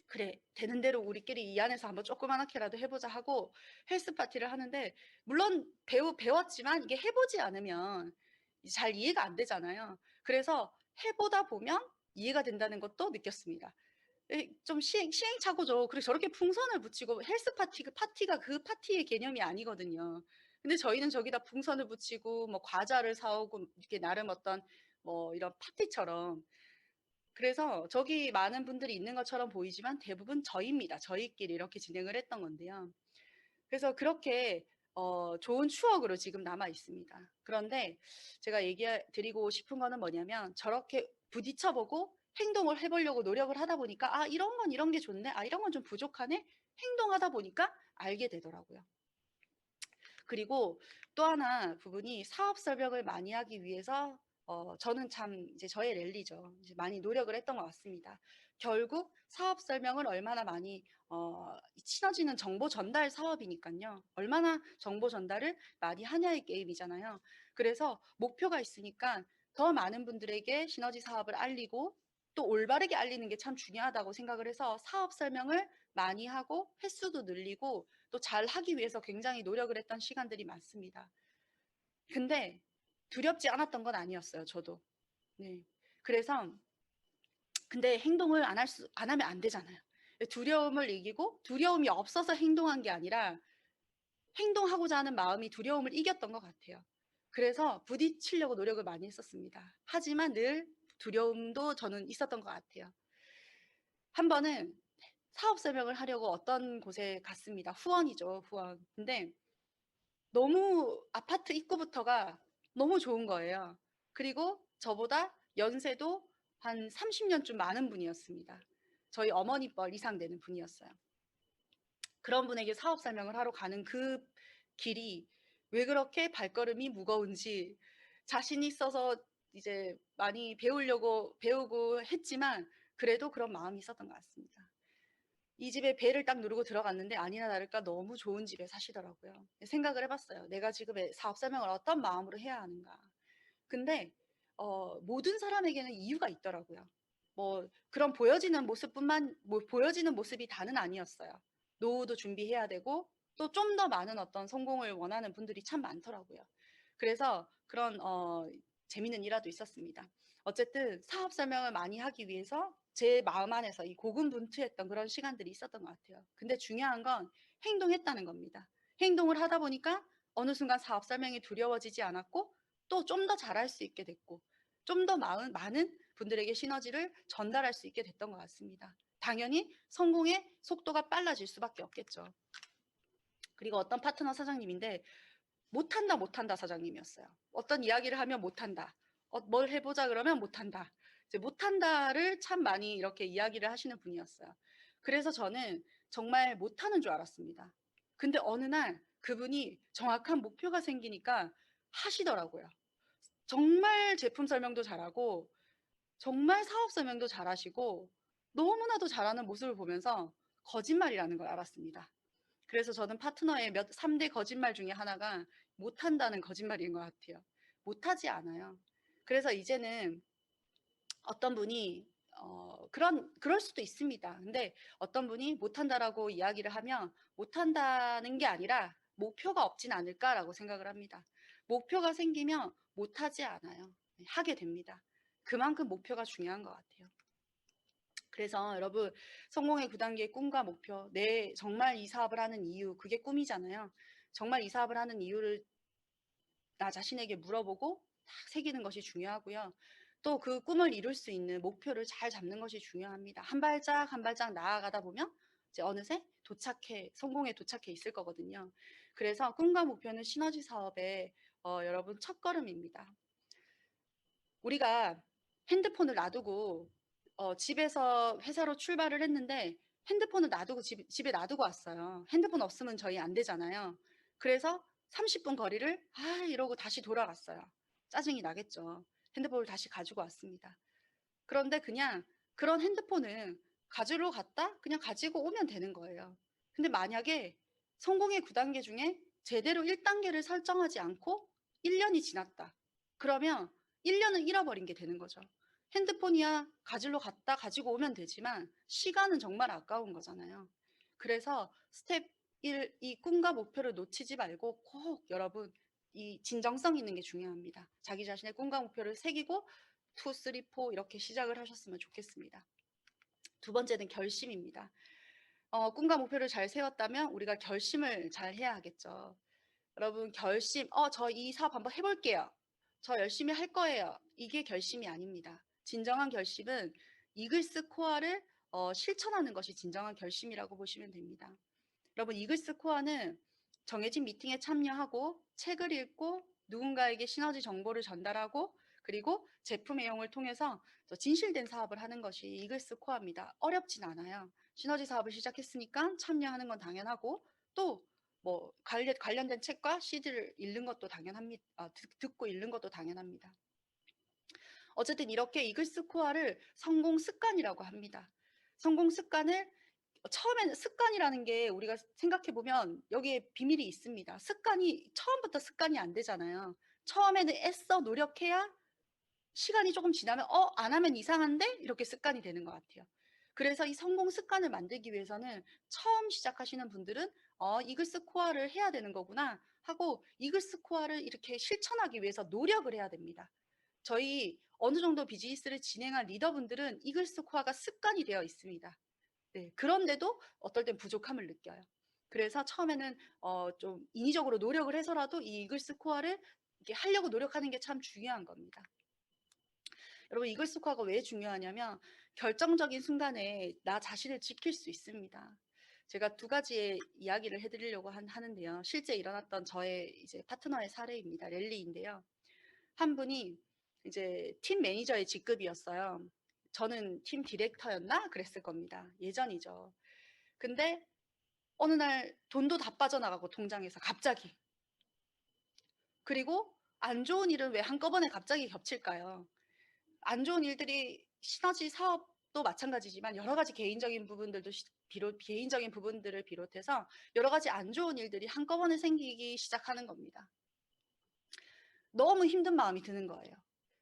Speaker 1: 그래, 되는 대로 우리끼리 이 안에서 한번 조그맣게라도 해보자 하고 헬스 파티를 하는데, 물론 배웠지만 이게 해보지 않으면 잘 이해가 안 되잖아요. 그래서 해보다 보면 이해가 된다는 것도 느꼈습니다. 좀 시행착오죠. 그리고 저렇게 풍선을 붙이고 헬스 파티가 그 파티의 개념이 아니거든요. 근데 저희는 저기다 풍선을 붙이고 뭐 과자를 사오고 이렇게 나름 어떤 뭐 이런 파티처럼. 그래서 저기 많은 분들이 있는 것처럼 보이지만 대부분 저희입니다. 저희끼리 이렇게 진행을 했던 건데요. 그래서 그렇게 좋은 추억으로 지금 남아 있습니다. 그런데 제가 드리고 싶은 거는 뭐냐면, 저렇게 부딪혀보고 행동을 해보려고 노력을 하다 보니까 아, 이런 건 이런 게 좋네, 아, 이런 건 좀 부족하네, 행동하다 보니까 알게 되더라고요. 그리고 또 하나 부분이, 사업 설명을 많이 하기 위해서 저는 참 이제 저의 랠리죠. 이제 많이 노력을 했던 것 같습니다. 결국 사업 설명을 얼마나 많이 친해지는 정보 전달 사업이니까요. 얼마나 정보 전달을 많이 하냐의 게임이잖아요. 그래서 목표가 있으니까 더 많은 분들에게 시너지 사업을 알리고 또 올바르게 알리는 게 참 중요하다고 생각을 해서 사업 설명을 많이 하고 횟수도 늘리고 또 잘 하기 위해서 굉장히 노력을 했던 시간들이 많습니다. 근데 두렵지 않았던 건 아니었어요, 저도. 네. 그래서 근데 행동을 안 하면 안 되잖아요. 두려움을 이기고 두려움이 없어서 행동한 게 아니라 행동하고자 하는 마음이 두려움을 이겼던 것 같아요. 그래서 부딪히려고 노력을 많이 했었습니다. 하지만 늘 두려움도 저는 있었던 것 같아요. 한 번은 사업 설명을 하려고 어떤 곳에 갔습니다. 후원이죠, 후원. 근데 너무 아파트 입구부터가 너무 좋은 거예요. 그리고 저보다 연세도 한 30년쯤 많은 분이었습니다. 저희 어머니 뻘 이상 되는 분이었어요. 그런 분에게 사업 설명을 하러 가는 그 길이 왜 그렇게 발걸음이 무거운지, 자신 있어서 이제 많이 배우고 했지만 그래도 그런 마음이 있었던 것 같습니다. 이 집에 배를 딱 누르고 들어갔는데 아니나 다를까 너무 좋은 집에 사시더라고요. 생각을 해봤어요. 내가 지금 사업 설명을 어떤 마음으로 해야 하는가. 근데 모든 사람에게는 이유가 있더라고요. 뭐 그런 보여지는 모습이 다는 아니었어요. 노후도 준비해야 되고 또 좀 더 많은 어떤 성공을 원하는 분들이 참 많더라고요. 그래서 그런 재미있는 일화도 있었습니다. 어쨌든 사업 설명을 많이 하기 위해서 제 마음 안에서 이 고군분투했던 그런 시간들이 있었던 것 같아요. 근데 중요한 건 행동했다는 겁니다. 행동을 하다 보니까 어느 순간 사업 설명이 두려워지지 않았고 또 좀 더 잘할 수 있게 됐고 좀 더 많은 분들에게 시너지를 전달할 수 있게 됐던 것 같습니다. 당연히 성공의 속도가 빨라질 수밖에 없겠죠. 그리고 어떤 파트너 사장님인데 못한다 사장님이었어요. 어떤 이야기를 하면 못한다. 뭘 해보자 그러면 못한다. 이제 못한다를 참 많이 이렇게 이야기를 하시는 분이었어요. 그래서 저는 정말 못하는 줄 알았습니다. 근데 어느 날 그분이 정확한 목표가 생기니까 하시더라고요. 정말 제품 설명도 잘하고 정말 사업 설명도 잘하시고 너무나도 잘하는 모습을 보면서 거짓말이라는 걸 알았습니다. 그래서 저는 파트너의 3대 거짓말 중에 하나가 못한다는 거짓말인 것 같아요. 못하지 않아요. 그래서 이제는 어떤 분이 그럴 수도 있습니다. 근데 어떤 분이 못한다라고 이야기를 하면 못한다는 게 아니라 목표가 없진 않을까라고 생각을 합니다. 목표가 생기면 못하지 않아요. 하게 됩니다. 그만큼 목표가 중요한 것 같아요. 그래서 여러분, 성공의 9단계의 꿈과 목표, 정말 이 사업을 하는 이유, 그게 꿈이잖아요. 정말 이 사업을 하는 이유를 나 자신에게 물어보고 딱 새기는 것이 중요하고요. 또 그 꿈을 이룰 수 있는 목표를 잘 잡는 것이 중요합니다. 한 발짝 한 발짝 나아가다 보면 이제 어느새 성공에 도착해 있을 거거든요. 그래서 꿈과 목표는 시너지 사업의 여러분 첫걸음입니다. 우리가 핸드폰을 놔두고 집에서 회사로 출발을 했는데 핸드폰을 놔두고 집에 놔두고 왔어요. 핸드폰 없으면 저희 안 되잖아요. 그래서 30분 거리를 이러고 다시 돌아갔어요. 짜증이 나겠죠. 핸드폰을 다시 가지고 왔습니다. 그런데 그냥 그런 핸드폰은 가지러 갔다 그냥 가지고 오면 되는 거예요. 근데 만약에 성공의 9단계 중에 제대로 1단계를 설정하지 않고 1년이 지났다. 그러면 1년을 잃어버린 게 되는 거죠. 핸드폰이야 가지러 갔다 가지고 오면 되지만 시간은 정말 아까운 거잖아요. 그래서 스텝 1, 이 꿈과 목표를 놓치지 말고 꼭 여러분 이 진정성 있는 게 중요합니다. 자기 자신의 꿈과 목표를 새기고 2, 3, 4 이렇게 시작을 하셨으면 좋겠습니다. 두 번째는 결심입니다. 꿈과 목표를 잘 세웠다면 우리가 결심을 잘 해야 하겠죠. 여러분 결심, 저 이 사업 한번 해볼게요. 저 열심히 할 거예요. 이게 결심이 아닙니다. 진정한 결심은 이글스 코어를 실천하는 것이 진정한 결심이라고 보시면 됩니다. 여러분 이글스 코어는 정해진 미팅에 참여하고 책을 읽고 누군가에게 시너지 정보를 전달하고 그리고 제품 애용을 통해서 진실된 사업을 하는 것이 이글스 코어입니다. 어렵진 않아요. 시너지 사업을 시작했으니까 참여하는 건 당연하고 또 뭐 관련된 책과 CD를 읽는 것도 당연합니다. 듣고 읽는 것도 당연합니다. 어쨌든 이렇게 이글스 코어를 성공 습관이라고 합니다. 성공 습관을 처음에는 습관이라는 게 우리가 생각해 보면 여기에 비밀이 있습니다. 습관이 처음부터 습관이 안 되잖아요. 처음에는 애써 노력해야 시간이 조금 지나면 안 하면 이상한데 이렇게 습관이 되는 것 같아요. 그래서 이 성공 습관을 만들기 위해서는 처음 시작하시는 분들은 이글스 코어를 해야 되는 거구나 하고 이글스 코어를 이렇게 실천하기 위해서 노력을 해야 됩니다. 저희 어느 정도 비즈니스를 진행한 리더분들은 이글스 코어가 습관이 되어 있습니다. 네, 그런데도 어떨 땐 부족함을 느껴요. 그래서 처음에는 좀 인위적으로 노력을 해서라도 이 이글스 코어를 이렇게 하려고 노력하는 게 참 중요한 겁니다. 여러분 이글스 코어가 왜 중요하냐면 결정적인 순간에 나 자신을 지킬 수 있습니다. 제가 두 가지의 이야기를 해드리려고 하는데요. 실제 일어났던 저의 이제 파트너의 사례입니다. 랠리인데요. 한 분이 이제 팀 매니저의 직급이었어요. 저는 팀 디렉터였나 그랬을 겁니다. 예전이죠. 근데 어느 날 돈도 다 빠져나가고 통장에서 갑자기. 그리고 안 좋은 일은 왜 한꺼번에 갑자기 겹칠까요? 안 좋은 일들이 시너지 사업도 마찬가지지만 여러 가지 개인적인 부분들도 개인적인 부분들을 비롯해서 여러 가지 안 좋은 일들이 한꺼번에 생기기 시작하는 겁니다. 너무 힘든 마음이 드는 거예요.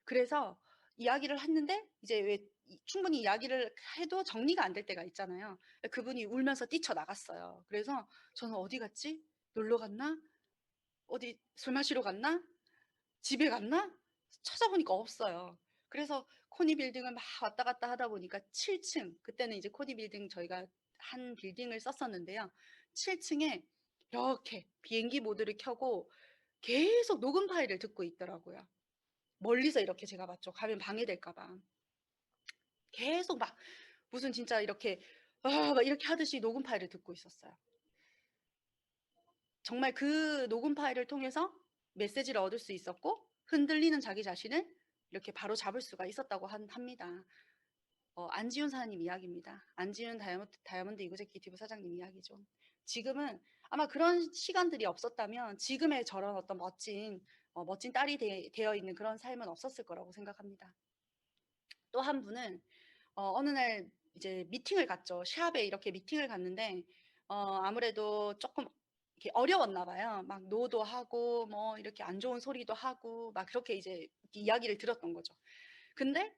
Speaker 1: 그래서 이야기를 했는데 이제 왜 충분히 이야기를 해도 정리가 안 될 때가 있잖아요. 그분이 울면서 뛰쳐나갔어요. 그래서 저는 어디 갔지? 놀러 갔나? 어디 술 마시러 갔나? 집에 갔나? 찾아보니까 없어요. 그래서 코니 빌딩을 막 왔다 갔다 하다 보니까 7층, 그때는 이제 코니 빌딩 저희가 한 빌딩을 썼었는데요. 7층에 이렇게 비행기 모드를 켜고 계속 녹음 파일을 듣고 있더라고요. 멀리서 이렇게 제가 봤죠. 가면 방해될까봐. 계속 막 무슨 진짜 이렇게 막 이렇게 하듯이 녹음 파일을 듣고 있었어요. 정말 그 녹음 파일을 통해서 메시지를 얻을 수 있었고 흔들리는 자기 자신을 이렇게 바로 잡을 수가 있었다고 합니다. 안지훈 사장님 이야기입니다. 안지훈 다이아몬드 이그제큐티브 사장님 이야기죠. 지금은 아마 그런 시간들이 없었다면 지금의 저런 어떤 멋진 딸이 되어 있는 그런 삶은 없었을 거라고 생각합니다. 또 한 분은 어느 날 이제 미팅을 갔죠. 샵에 이렇게 미팅을 갔는데 아무래도 조금 이렇게 어려웠나 봐요. 막 노도 하고 뭐 이렇게 안 좋은 소리도 하고 막 그렇게 이제 이야기를 들었던 거죠. 근데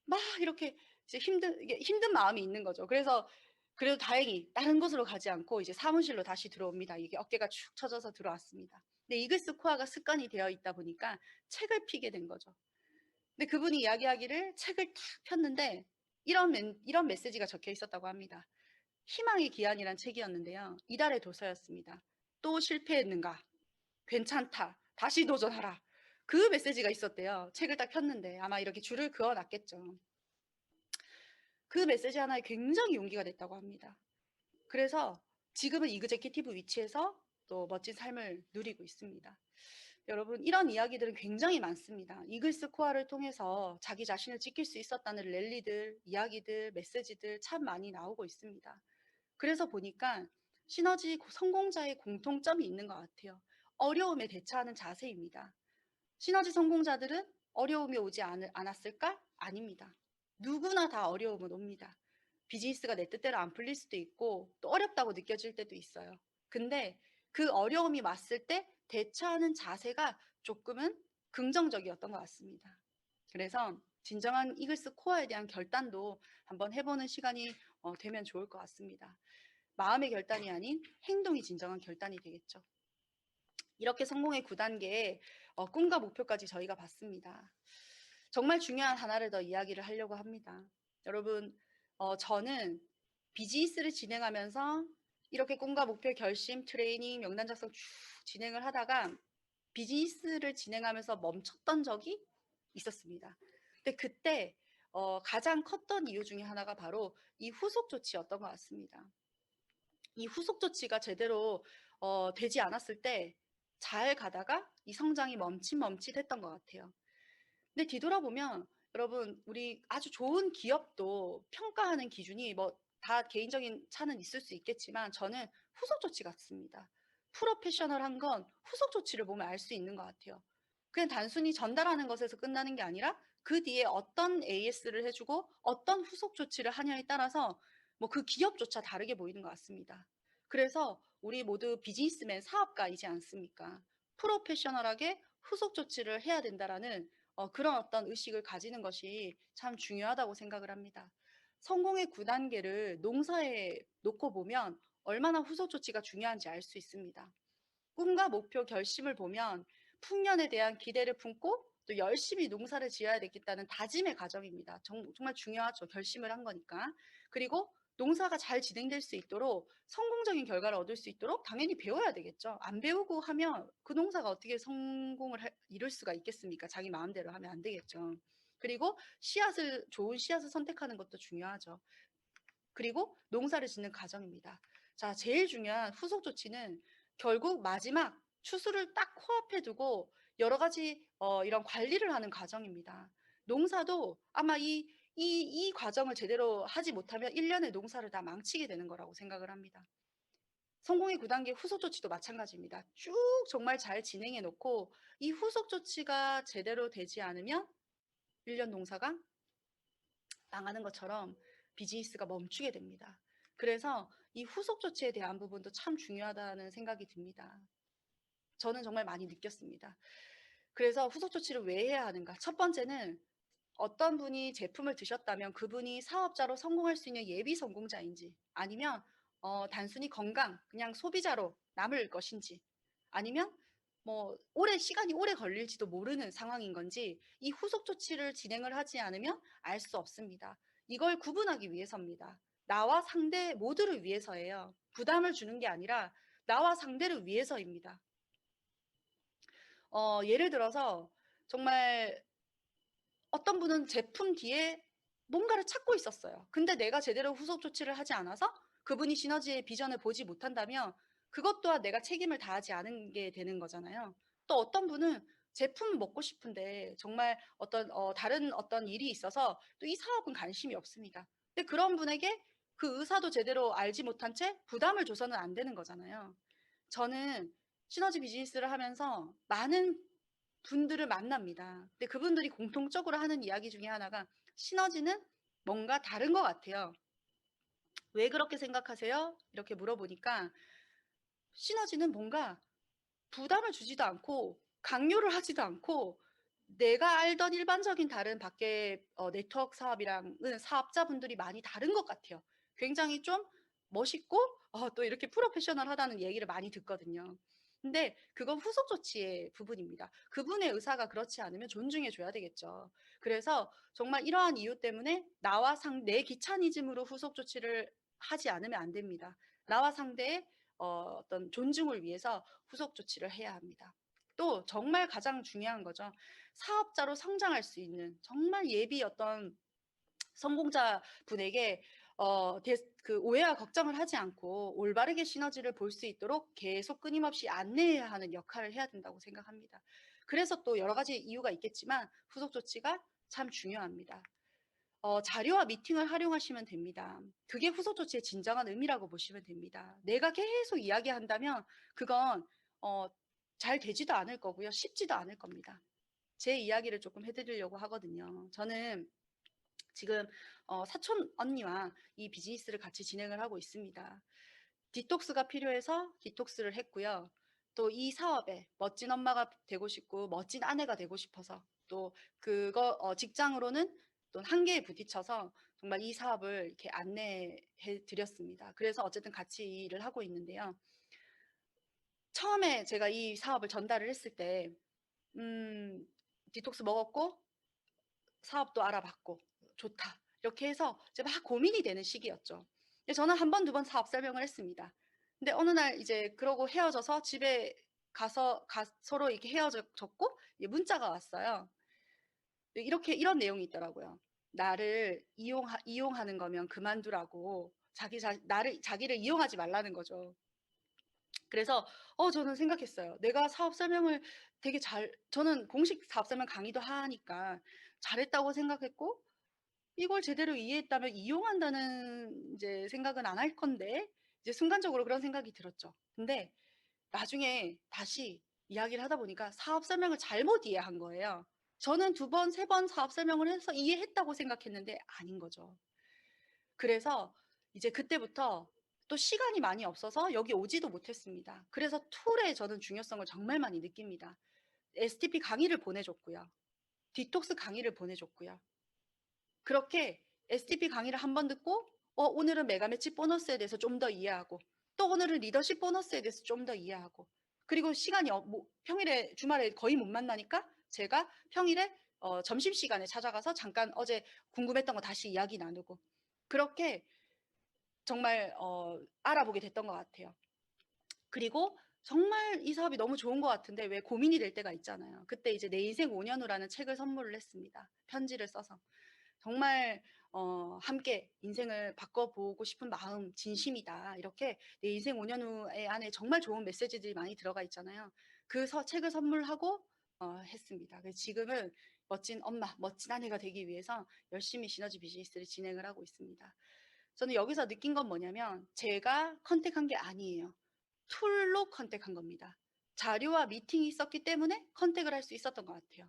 Speaker 1: 막 이렇게 이제 이게 힘든 마음이 있는 거죠. 그래서 그래도 다행히 다른 곳으로 가지 않고 이제 사무실로 다시 들어옵니다. 이게 어깨가 축 처져서 들어왔습니다. 근데 이글스 코어가 습관이 되어 있다 보니까 책을 피게 된 거죠. 근데 그분이 이야기하기를 책을 탁 폈는데 이런 메시지가 적혀 있었다고 합니다. 희망의 기한이란 책이었는데요. 이달의 도서였습니다. 또 실패했는가? 괜찮다. 다시 도전하라. 그 메시지가 있었대요. 책을 딱 폈는데 아마 이렇게 줄을 그어놨겠죠. 그 메시지 하나에 굉장히 용기가 됐다고 합니다. 그래서 지금은 이그제큐티브 위치에서 또 멋진 삶을 누리고 있습니다. 여러분 이런 이야기들은 굉장히 많습니다. 이글스 코아를 통해서 자기 자신을 지킬 수 있었다는 랠리들, 이야기들, 메시지들 참 많이 나오고 있습니다. 그래서 보니까 시너지 성공자의 공통점이 있는 것 같아요. 어려움에 대처하는 자세입니다. 시너지 성공자들은 어려움이 오지 않았을까? 아닙니다. 누구나 다 어려움은 옵니다. 비즈니스가 내 뜻대로 안 풀릴 수도 있고 또 어렵다고 느껴질 때도 있어요. 근데 그 어려움이 왔을 때 대처하는 자세가 조금은 긍정적이었던 것 같습니다. 그래서 진정한 이글스 코어에 대한 결단도 한번 해보는 시간이 되면 좋을 것 같습니다. 마음의 결단이 아닌 행동이 진정한 결단이 되겠죠. 이렇게 성공의 9단계에 꿈과 목표까지 저희가 봤습니다. 정말 중요한 하나를 더 이야기를 하려고 합니다. 여러분, 저는 비즈니스를 진행하면서 이렇게 꿈과 목표 결심, 트레이닝, 명단 작성 쭉 진행을 하다가 비즈니스를 진행하면서 멈췄던 적이 있었습니다. 근데 그때 가장 컸던 이유 중에 하나가 바로 이 후속 조치였던 것 같습니다. 이 후속 조치가 제대로 되지 않았을 때 잘 가다가 이 성장이 멈칫멈칫했던 것 같아요. 근데 뒤돌아보면 여러분 우리 아주 좋은 기업도 평가하는 기준이 뭐 다 개인적인 차는 있을 수 있겠지만 저는 후속 조치 같습니다. 프로페셔널한 건 후속 조치를 보면 알 수 있는 것 같아요. 그냥 단순히 전달하는 것에서 끝나는 게 아니라 그 뒤에 어떤 AS를 해주고 어떤 후속 조치를 하냐에 따라서 뭐 그 기업조차 다르게 보이는 것 같습니다. 그래서 우리 모두 비즈니스맨 사업가이지 않습니까? 프로페셔널하게 후속 조치를 해야 된다라는 그런 어떤 의식을 가지는 것이 참 중요하다고 생각을 합니다. 성공의 9단계를 농사에 놓고 보면 얼마나 후속 조치가 중요한지 알 수 있습니다. 꿈과 목표 결심을 보면 풍년에 대한 기대를 품고 또 열심히 농사를 지어야 되겠다는 다짐의 과정입니다. 정말 중요하죠. 결심을 한 거니까. 그리고 농사가 잘 진행될 수 있도록 성공적인 결과를 얻을 수 있도록 당연히 배워야 되겠죠. 안 배우고 하면 그 농사가 어떻게 성공을 이룰 수가 있겠습니까? 자기 마음대로 하면 안 되겠죠. 그리고 좋은 씨앗을 선택하는 것도 중요하죠. 그리고 농사를 짓는 과정입니다. 자, 제일 중요한 후속 조치는 결국 마지막 추수를 딱 코앞에 두고 여러 가지 이런 관리를 하는 과정입니다. 농사도 아마 이 과정을 제대로 하지 못하면 1년의 농사를 다 망치게 되는 거라고 생각을 합니다. 성공의 9단계 후속 조치도 마찬가지입니다. 쭉 정말 잘 진행해 놓고 이 후속 조치가 제대로 되지 않으면 1년 농사가 망하는 것처럼 비즈니스가 멈추게 됩니다. 그래서 이 후속 조치에 대한 부분도 참 중요하다는 생각이 듭니다. 저는 정말 많이 느꼈습니다. 그래서 후속 조치를 왜 해야 하는가? 첫 번째는 어떤 분이 제품을 드셨다면 그분이 사업자로 성공할 수 있는 예비 성공자인지 아니면 단순히 건강, 그냥 소비자로 남을 것인지 아니면 뭐 시간이 오래 걸릴지도 모르는 상황인 건지 이 후속 조치를 진행을 하지 않으면 알 수 없습니다. 이걸 구분하기 위해서입니다. 나와 상대 모두를 위해서예요. 부담을 주는 게 아니라 나와 상대를 위해서입니다. 예를 들어서 정말 어떤 분은 제품 뒤에 뭔가를 찾고 있었어요. 근데 내가 제대로 후속 조치를 하지 않아서 그분이 시너지의 비전을 보지 못한다면 그것 또한 내가 책임을 다하지 않은 게 되는 거잖아요. 또 어떤 분은 제품을 먹고 싶은데 정말 다른 어떤 일이 있어서 또 이 사업은 관심이 없습니다. 근데 그런 분에게 그 의사도 제대로 알지 못한 채 부담을 줘서는 안 되는 거잖아요. 저는 시너지 비즈니스를 하면서 많은 분들을 만납니다. 근데 그분들이 공통적으로 하는 이야기 중에 하나가 시너지는 뭔가 다른 것 같아요. 왜 그렇게 생각하세요? 이렇게 물어보니까 시너지는 뭔가 부담을 주지도 않고 강요를 하지도 않고 내가 알던 일반적인 다른 밖에 네트워크 사업이랑은 사업자분들이 많이 다른 것 같아요. 굉장히 좀 멋있고 또 이렇게 프로페셔널하다는 얘기를 많이 듣거든요. 근데 그건 후속 조치의 부분입니다. 그분의 의사가 그렇지 않으면 존중해 줘야 되겠죠. 그래서 정말 이러한 이유 때문에 내 귀차니즘으로 후속 조치를 하지 않으면 안 됩니다. 나와 상대의 어떤 존중을 위해서 후속 조치를 해야 합니다. 또 정말 가장 중요한 거죠. 사업자로 성장할 수 있는 정말 예비 어떤 성공자 분에게 그 오해와 걱정을 하지 않고 올바르게 시너지를 볼 수 있도록 계속 끊임없이 안내해야 하는 역할을 해야 된다고 생각합니다. 그래서 또 여러 가지 이유가 있겠지만 후속 조치가 참 중요합니다. 자료와 미팅을 활용하시면 됩니다. 그게 후속 조치의 진정한 의미라고 보시면 됩니다. 내가 계속 이야기한다면 그건 잘 되지도 않을 거고요. 쉽지도 않을 겁니다. 제 이야기를 조금 해드리려고 하거든요. 저는 지금 사촌 언니와 이 비즈니스를 같이 진행을 하고 있습니다. 디톡스가 필요해서 디톡스를 했고요. 또 이 사업에 멋진 엄마가 되고 싶고 멋진 아내가 되고 싶어서 또 그거 직장으로는 또 한계에 부딪혀서 정말 이 사업을 이렇게 안내해 드렸습니다. 그래서 어쨌든 같이 이 일을 하고 있는데요. 처음에 제가 이 사업을 전달을 했을 때 디톡스 먹었고 사업도 알아봤고 좋다. 이렇게 해서 이제 막 고민이 되는 시기였죠. 저는 한 번, 두 번 사업 설명을 했습니다. 근데 어느 날 이제 그러고 헤어져서 집에 가서 서로 이렇게 헤어졌고 문자가 왔어요. 이렇게 이런 내용이 있더라고요. 나를 이용하는 거면 그만두라고 자기를 이용하지 말라는 거죠. 그래서 저는 생각했어요. 내가 사업 설명을 되게 저는 공식 사업 설명 강의도 하니까 잘했다고 생각했고 이걸 제대로 이해했다면 이용한다는 이제 생각은 안 할 건데 이제 순간적으로 그런 생각이 들었죠. 근데 나중에 다시 이야기를 하다 보니까 사업 설명을 잘못 이해한 거예요. 저는 두 번, 세 번 사업 설명을 해서 이해했다고 생각했는데 아닌 거죠. 그래서 이제 그때부터 또 시간이 많이 없어서 여기 오지도 못했습니다. 그래서 툴의 저는 중요성을 정말 많이 느낍니다. STP 강의를 보내줬고요. 디톡스 강의를 보내줬고요. 그렇게 STP 강의를 한 번 듣고 오늘은 메가매치 보너스에 대해서 좀 더 이해하고 또 오늘은 리더십 보너스에 대해서 좀 더 이해하고 그리고 시간이 평일에 주말에 거의 못 만나니까 제가 평일에 점심시간에 찾아가서 잠깐 어제 궁금했던 거 다시 이야기 나누고 그렇게 정말 알아보게 됐던 것 같아요. 그리고 정말 이 사업이 너무 좋은 것 같은데 왜 고민이 될 때가 있잖아요. 그때 이제 내 인생 5년 후라는 책을 선물을 했습니다. 편지를 써서. 정말 함께 인생을 바꿔보고 싶은 마음 진심이다. 이렇게 내 인생 5년 후에 안에 정말 좋은 메시지들이 많이 들어가 있잖아요. 그 책을 선물하고 했습니다. 그래서 지금은 멋진 엄마, 멋진 아내가 되기 위해서 열심히 시너지 비즈니스를 진행을 하고 있습니다. 저는 여기서 느낀 건 뭐냐면 제가 컨택한 게 아니에요. 툴로 컨택한 겁니다. 자료와 미팅이 있었기 때문에 컨택을 할 수 있었던 것 같아요.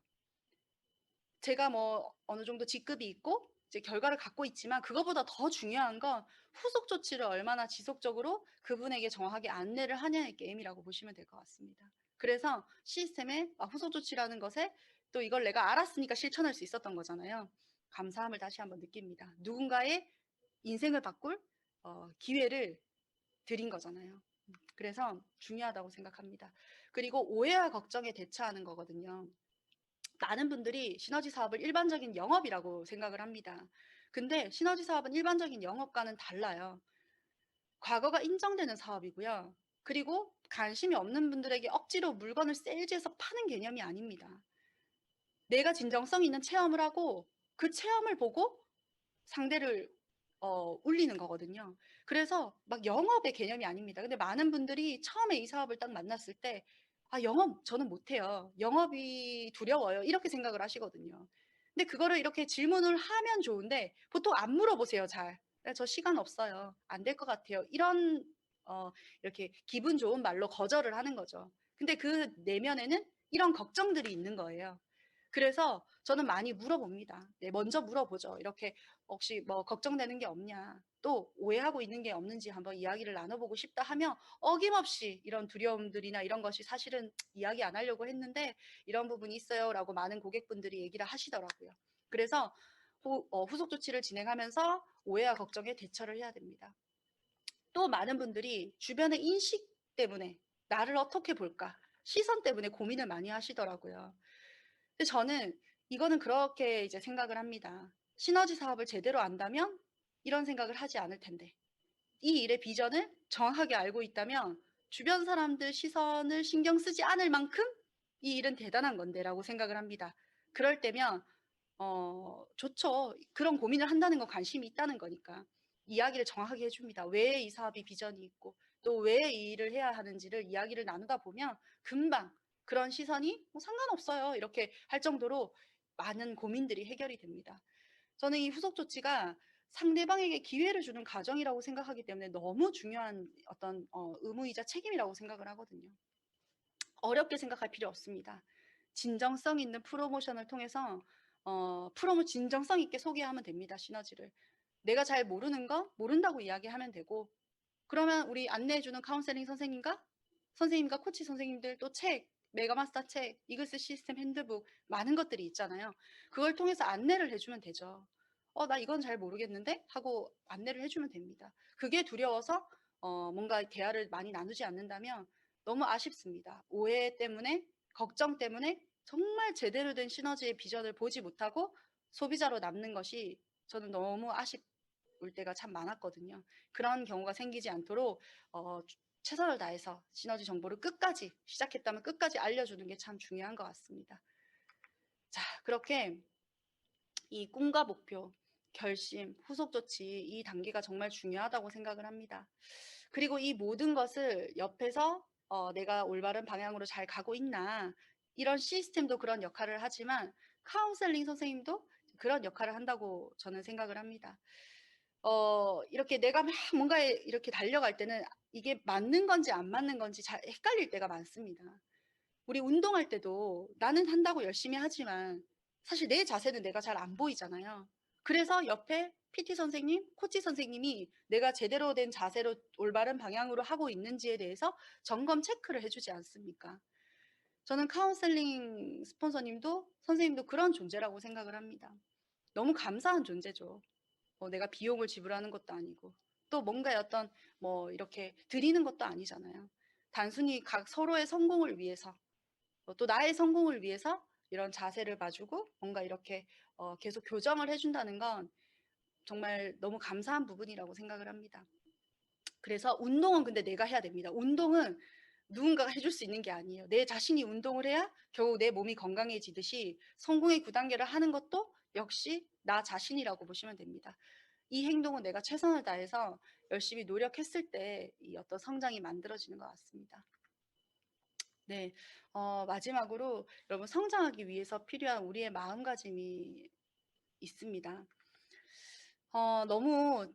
Speaker 1: 제가 뭐 어느 정도 직급이 있고 이제 결과를 갖고 있지만 그거보다 더 중요한 건 후속 조치를 얼마나 지속적으로 그분에게 정확하게 안내를 하냐의 게임이라고 보시면 될 것 같습니다. 그래서 시스템의 후속 조치라는 것에 또 이걸 내가 알았으니까 실천할 수 있었던 거잖아요. 감사함을 다시 한번 느낍니다. 누군가의 인생을 바꿀 기회를 드린 거잖아요. 그래서 중요하다고 생각합니다. 그리고 오해와 걱정에 대처하는 거거든요. 많은 분들이 시너지 사업을 일반적인 영업이라고 생각을 합니다. 근데 시너지 사업은 일반적인 영업과는 달라요. 과거가 인정되는 사업이고요. 그리고 관심이 없는 분들에게 억지로 물건을 세일즈해서 파는 개념이 아닙니다. 내가 진정성 있는 체험을 하고 그 체험을 보고 상대를 울리는 거거든요. 그래서 막 영업의 개념이 아닙니다. 근데 많은 분들이 처음에 이 사업을 딱 만났을 때 영업 저는 못해요. 영업이 두려워요. 이렇게 생각을 하시거든요. 근데 그거를 이렇게 질문을 하면 좋은데 보통 안 물어보세요, 잘. 저 시간 없어요. 안 될 것 같아요. 이런 이렇게 기분 좋은 말로 거절을 하는 거죠. 근데 그 내면에는 이런 걱정들이 있는 거예요. 그래서 저는 많이 물어봅니다. 네, 먼저 물어보죠. 이렇게 혹시 뭐 걱정되는 게 없냐, 또 오해하고 있는 게 없는지 한번 이야기를 나눠보고 싶다 하면 어김없이 이런 두려움들이나 이런 것이 사실은 이야기 안 하려고 했는데 이런 부분이 있어요 라고 많은 고객분들이 얘기를 하시더라고요. 그래서 후속 조치를 진행하면서 오해와 걱정에 대처를 해야 됩니다. 또 많은 분들이 주변의 인식 때문에 나를 어떻게 볼까 시선 때문에 고민을 많이 하시더라고요. 근데 저는 이거는 그렇게 이제 생각을 합니다. 시너지 사업을 제대로 안다면 이런 생각을 하지 않을 텐데 이 일의 비전을 정확하게 알고 있다면 주변 사람들 시선을 신경 쓰지 않을 만큼 이 일은 대단한 건데라고 생각을 합니다. 그럴 때면 좋죠. 그런 고민을 한다는 건 관심이 있다는 거니까. 이야기를 정확하게 해 줍니다. 왜 이 사업이 비전이 있고 또 왜 이 일을 해야 하는지를 이야기를 나누다 보면 금방 그런 시선이 "뭐 상관없어요." 이렇게 할 정도로 많은 고민들이 해결이 됩니다. 저는 이 후속 조치가 상대방에게 기회를 주는 과정이라고 생각하기 때문에 너무 중요한 어떤 의무이자 책임이라고 생각을 하거든요. 어렵게 생각할 필요 없습니다. 진정성 있는 프로모션을 통해서 진정성 있게 소개하면 됩니다, 시너지를. 내가 잘 모르는 거 모른다고 이야기하면 되고, 그러면 우리 안내해 주는 카운셀링 선생님과 코치 선생님들 또 책, 메가마스터 책, 이글스 시스템 핸드북 많은 것들이 있잖아요. 그걸 통해서 안내를 해 주면 되죠. 나 이건 잘 모르겠는데 하고 안내를 해 주면 됩니다. 그게 두려워서 뭔가 대화를 많이 나누지 않는다면 너무 아쉽습니다. 오해 때문에, 걱정 때문에 정말 제대로 된 시너지의 비전을 보지 못하고 소비자로 남는 것이 저는 너무 아쉽을 때가 참 많았거든요. 그런 경우가 생기지 않도록 최선을 다해서 시너지 정보를 끝까지, 시작했다면 끝까지 알려주는 게 참 중요한 것 같습니다. 자, 그렇게 이 꿈과 목표, 결심, 후속 조치 이 단계가 정말 중요하다고 생각을 합니다. 그리고 이 모든 것을 옆에서 내가 올바른 방향으로 잘 가고 있나, 이런 시스템도 그런 역할을 하지만 카운셀링 선생님도 그런 역할을 한다고 저는 생각을 합니다. 이렇게 내가 막 뭔가에 이렇게 달려갈 때는 이게 맞는 건지 안 맞는 건지 잘 헷갈릴 때가 많습니다. 우리 운동할 때도 나는 한다고 열심히 하지만 사실 내 자세는 내가 잘 안 보이잖아요. 그래서 옆에 PT 선생님, 코치 선생님이 내가 제대로 된 자세로 올바른 방향으로 하고 있는지에 대해서 점검 체크를 해주지 않습니까? 저는 카운셀링 스폰서님도 선생님도 그런 존재라고 생각을 합니다. 너무 감사한 존재죠. 내가 비용을 지불하는 것도 아니고 또 뭔가 어떤 이렇게 드리는 것도 아니잖아요. 단순히 각 서로의 성공을 위해서 또 나의 성공을 위해서 이런 자세를 봐주고 뭔가 이렇게 계속 교정을 해준다는 건 정말 너무 감사한 부분이라고 생각을 합니다. 그래서 운동은 근데 내가 해야 됩니다. 운동은 누군가가 해줄 수 있는 게 아니에요. 내 자신이 운동을 해야 결국 내 몸이 건강해지듯이 성공의 9단계를 하는 것도 역시 나 자신이라고 보시면 됩니다. 이 행동은 내가 최선을 다해서 열심히 노력했을 때 이 어떤 성장이 만들어지는 것 같습니다. 네, 마지막으로 여러분 성장하기 위해서 필요한 우리의 마음가짐이 있습니다. 너무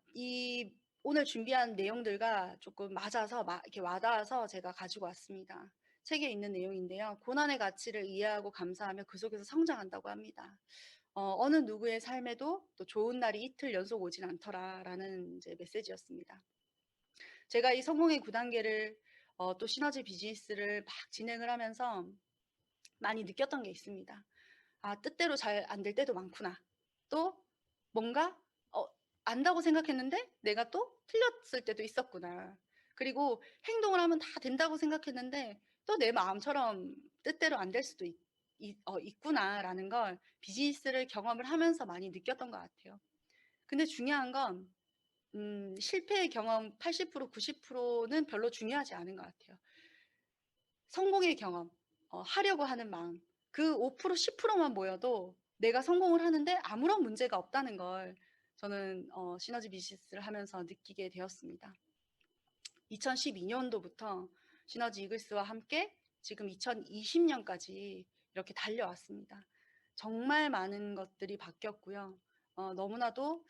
Speaker 1: 오늘 준비한 내용들과 조금 맞아서 이렇게 와닿아서 제가 가지고 왔습니다. 책에 있는 내용인데요. 고난의 가치를 이해하고 감사하며 그 속에서 성장한다고 합니다. 어느 누구의 삶에도 또 좋은 날이 이틀 연속 오진 않더라라는 이제 메시지였습니다. 제가 이 성공의 9단계를 또 시너지 비즈니스를 막 진행을 하면서 많이 느꼈던 게 있습니다. 아, 뜻대로 잘 안 될 때도 많구나. 또 뭔가 안다고 생각했는데 내가 또 틀렸을 때도 있었구나. 그리고 행동을 하면 다 된다고 생각했는데 또 내 마음처럼 뜻대로 안 될 수도 있구나라는 걸 비즈니스를 경험을 하면서 많이 느꼈던 것 같아요. 근데 중요한 건 실패의 경험 80%, 90%는 별로 중요하지 않은 것 같아요. 성공의 경험, 하려고 하는 마음, 그 5%, 10%만 모여도 내가 성공을 하는데 아무런 문제가 없다는 걸 저는 시너지 비즈니스를 하면서 느끼게 되었습니다. 2012년도부터 시너지 이글스와 함께 지금 2020년까지 이렇게 달려왔습니다. 정말 많은 것들이 바뀌었고요. 너무나도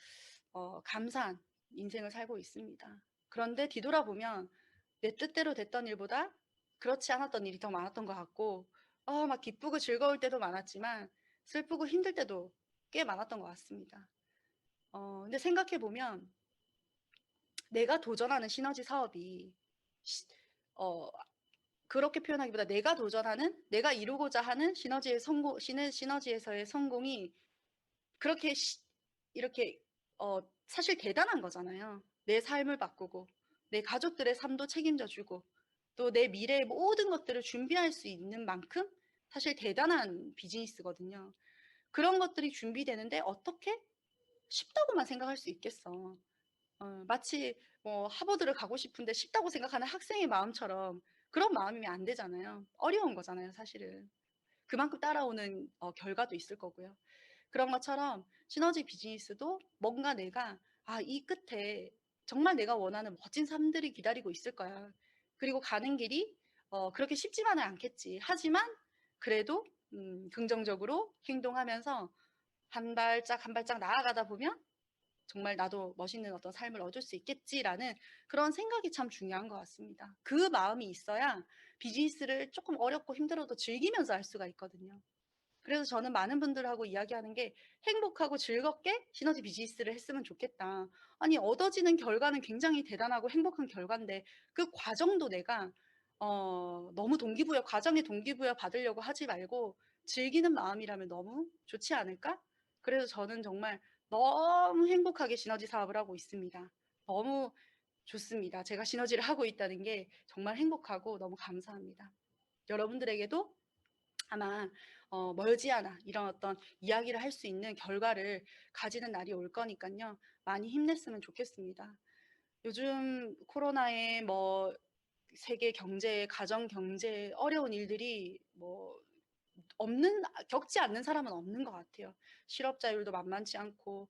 Speaker 1: 감사한 인생을 살고 있습니다. 그런데 뒤돌아보면 내 뜻대로 됐던 일보다 그렇지 않았던 일이 더 많았던 것 같고 막 기쁘고 즐거울 때도 많았지만 슬프고 힘들 때도 꽤 많았던 것 같습니다. 근데 생각해보면 내가 도전하는 시너지 사업이 그렇게 표현하기보다 내가 이루고자 하는 시너지에서의 성공이 그렇게 이렇게 사실 대단한 거잖아요. 내 삶을 바꾸고 내 가족들의 삶도 책임져 주고 또 내 미래의 모든 것들을 준비할 수 있는 만큼 사실 대단한 비즈니스거든요. 그런 것들이 준비되는데 어떻게 쉽다고만 생각할 수 있겠어. 마치 하버드를 가고 싶은데 쉽다고 생각하는 학생의 마음처럼 그런 마음이면 안 되잖아요. 어려운 거잖아요, 사실은. 그만큼 따라오는 결과도 있을 거고요. 그런 것처럼 시너지 비즈니스도 뭔가 내가 '아 이 끝에 정말 내가 원하는 멋진 삶들이 기다리고 있을 거야. 그리고 가는 길이 그렇게 쉽지만은 않겠지. 하지만 그래도 긍정적으로 행동하면서 한 발짝 한 발짝 나아가다 보면 정말 나도 멋있는 어떤 삶을 얻을 수 있겠지'라는 그런 생각이 참 중요한 것 같습니다. 그 마음이 있어야 비즈니스를 조금 어렵고 힘들어도 즐기면서 할 수가 있거든요. 그래서 저는 많은 분들하고 이야기하는 게 "행복하고 즐겁게 시너지 비즈니스를 했으면 좋겠다." 아니 얻어지는 결과는 굉장히 대단하고 행복한 결과인데 그 과정도 내가 너무 동기부여 과정에 동기부여 받으려고 하지 말고 '즐기는 마음이라면 너무 좋지 않을까?' 그래서 저는 정말 너무 행복하게 시너지 사업을 하고 있습니다. 너무 좋습니다. 제가 시너지를 하고 있다는 게 정말 행복하고 너무 감사합니다. 여러분들에게도 아마 머지않아 이런 어떤 이야기를 할 수 있는 결과를 가지는 날이 올 거니깐요. 많이 힘냈으면 좋겠습니다. 요즘 코로나에 뭐 세계 경제, 가정 경제에 어려운 일들이 뭐 겪지 않는 사람은 없는 것 같아요. 실업자율도 만만치 않고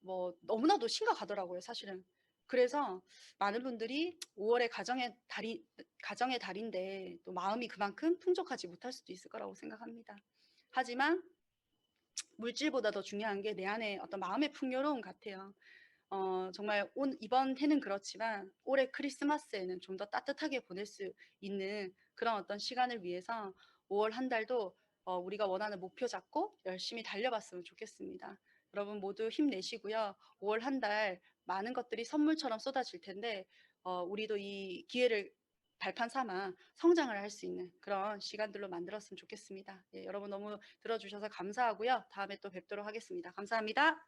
Speaker 1: 뭐 너무나도 심각하더라고요, 사실은. 그래서 많은 분들이 5 월에 가정의 달인데 또 마음이 그만큼 풍족하지 못할 수도 있을 거라고 생각합니다. 하지만 물질보다 더 중요한 게 내 안에 어떤 마음의 풍요로움 같아요. 정말 이번 해는 그렇지만 올해 크리스마스에는 좀 더 따뜻하게 보낼 수 있는 그런 어떤 시간을 위해서 5월 한 달도 우리가 원하는 목표 잡고 열심히 달려봤으면 좋겠습니다. 여러분 모두 힘내시고요. 5월 한 달 많은 것들이 선물처럼 쏟아질 텐데 우리도 이 기회를 발판 삼아 성장을 할 수 있는 그런 시간들로 만들었으면 좋겠습니다. 예, 여러분 너무 들어주셔서 감사하고요. 다음에 또 뵙도록 하겠습니다. 감사합니다.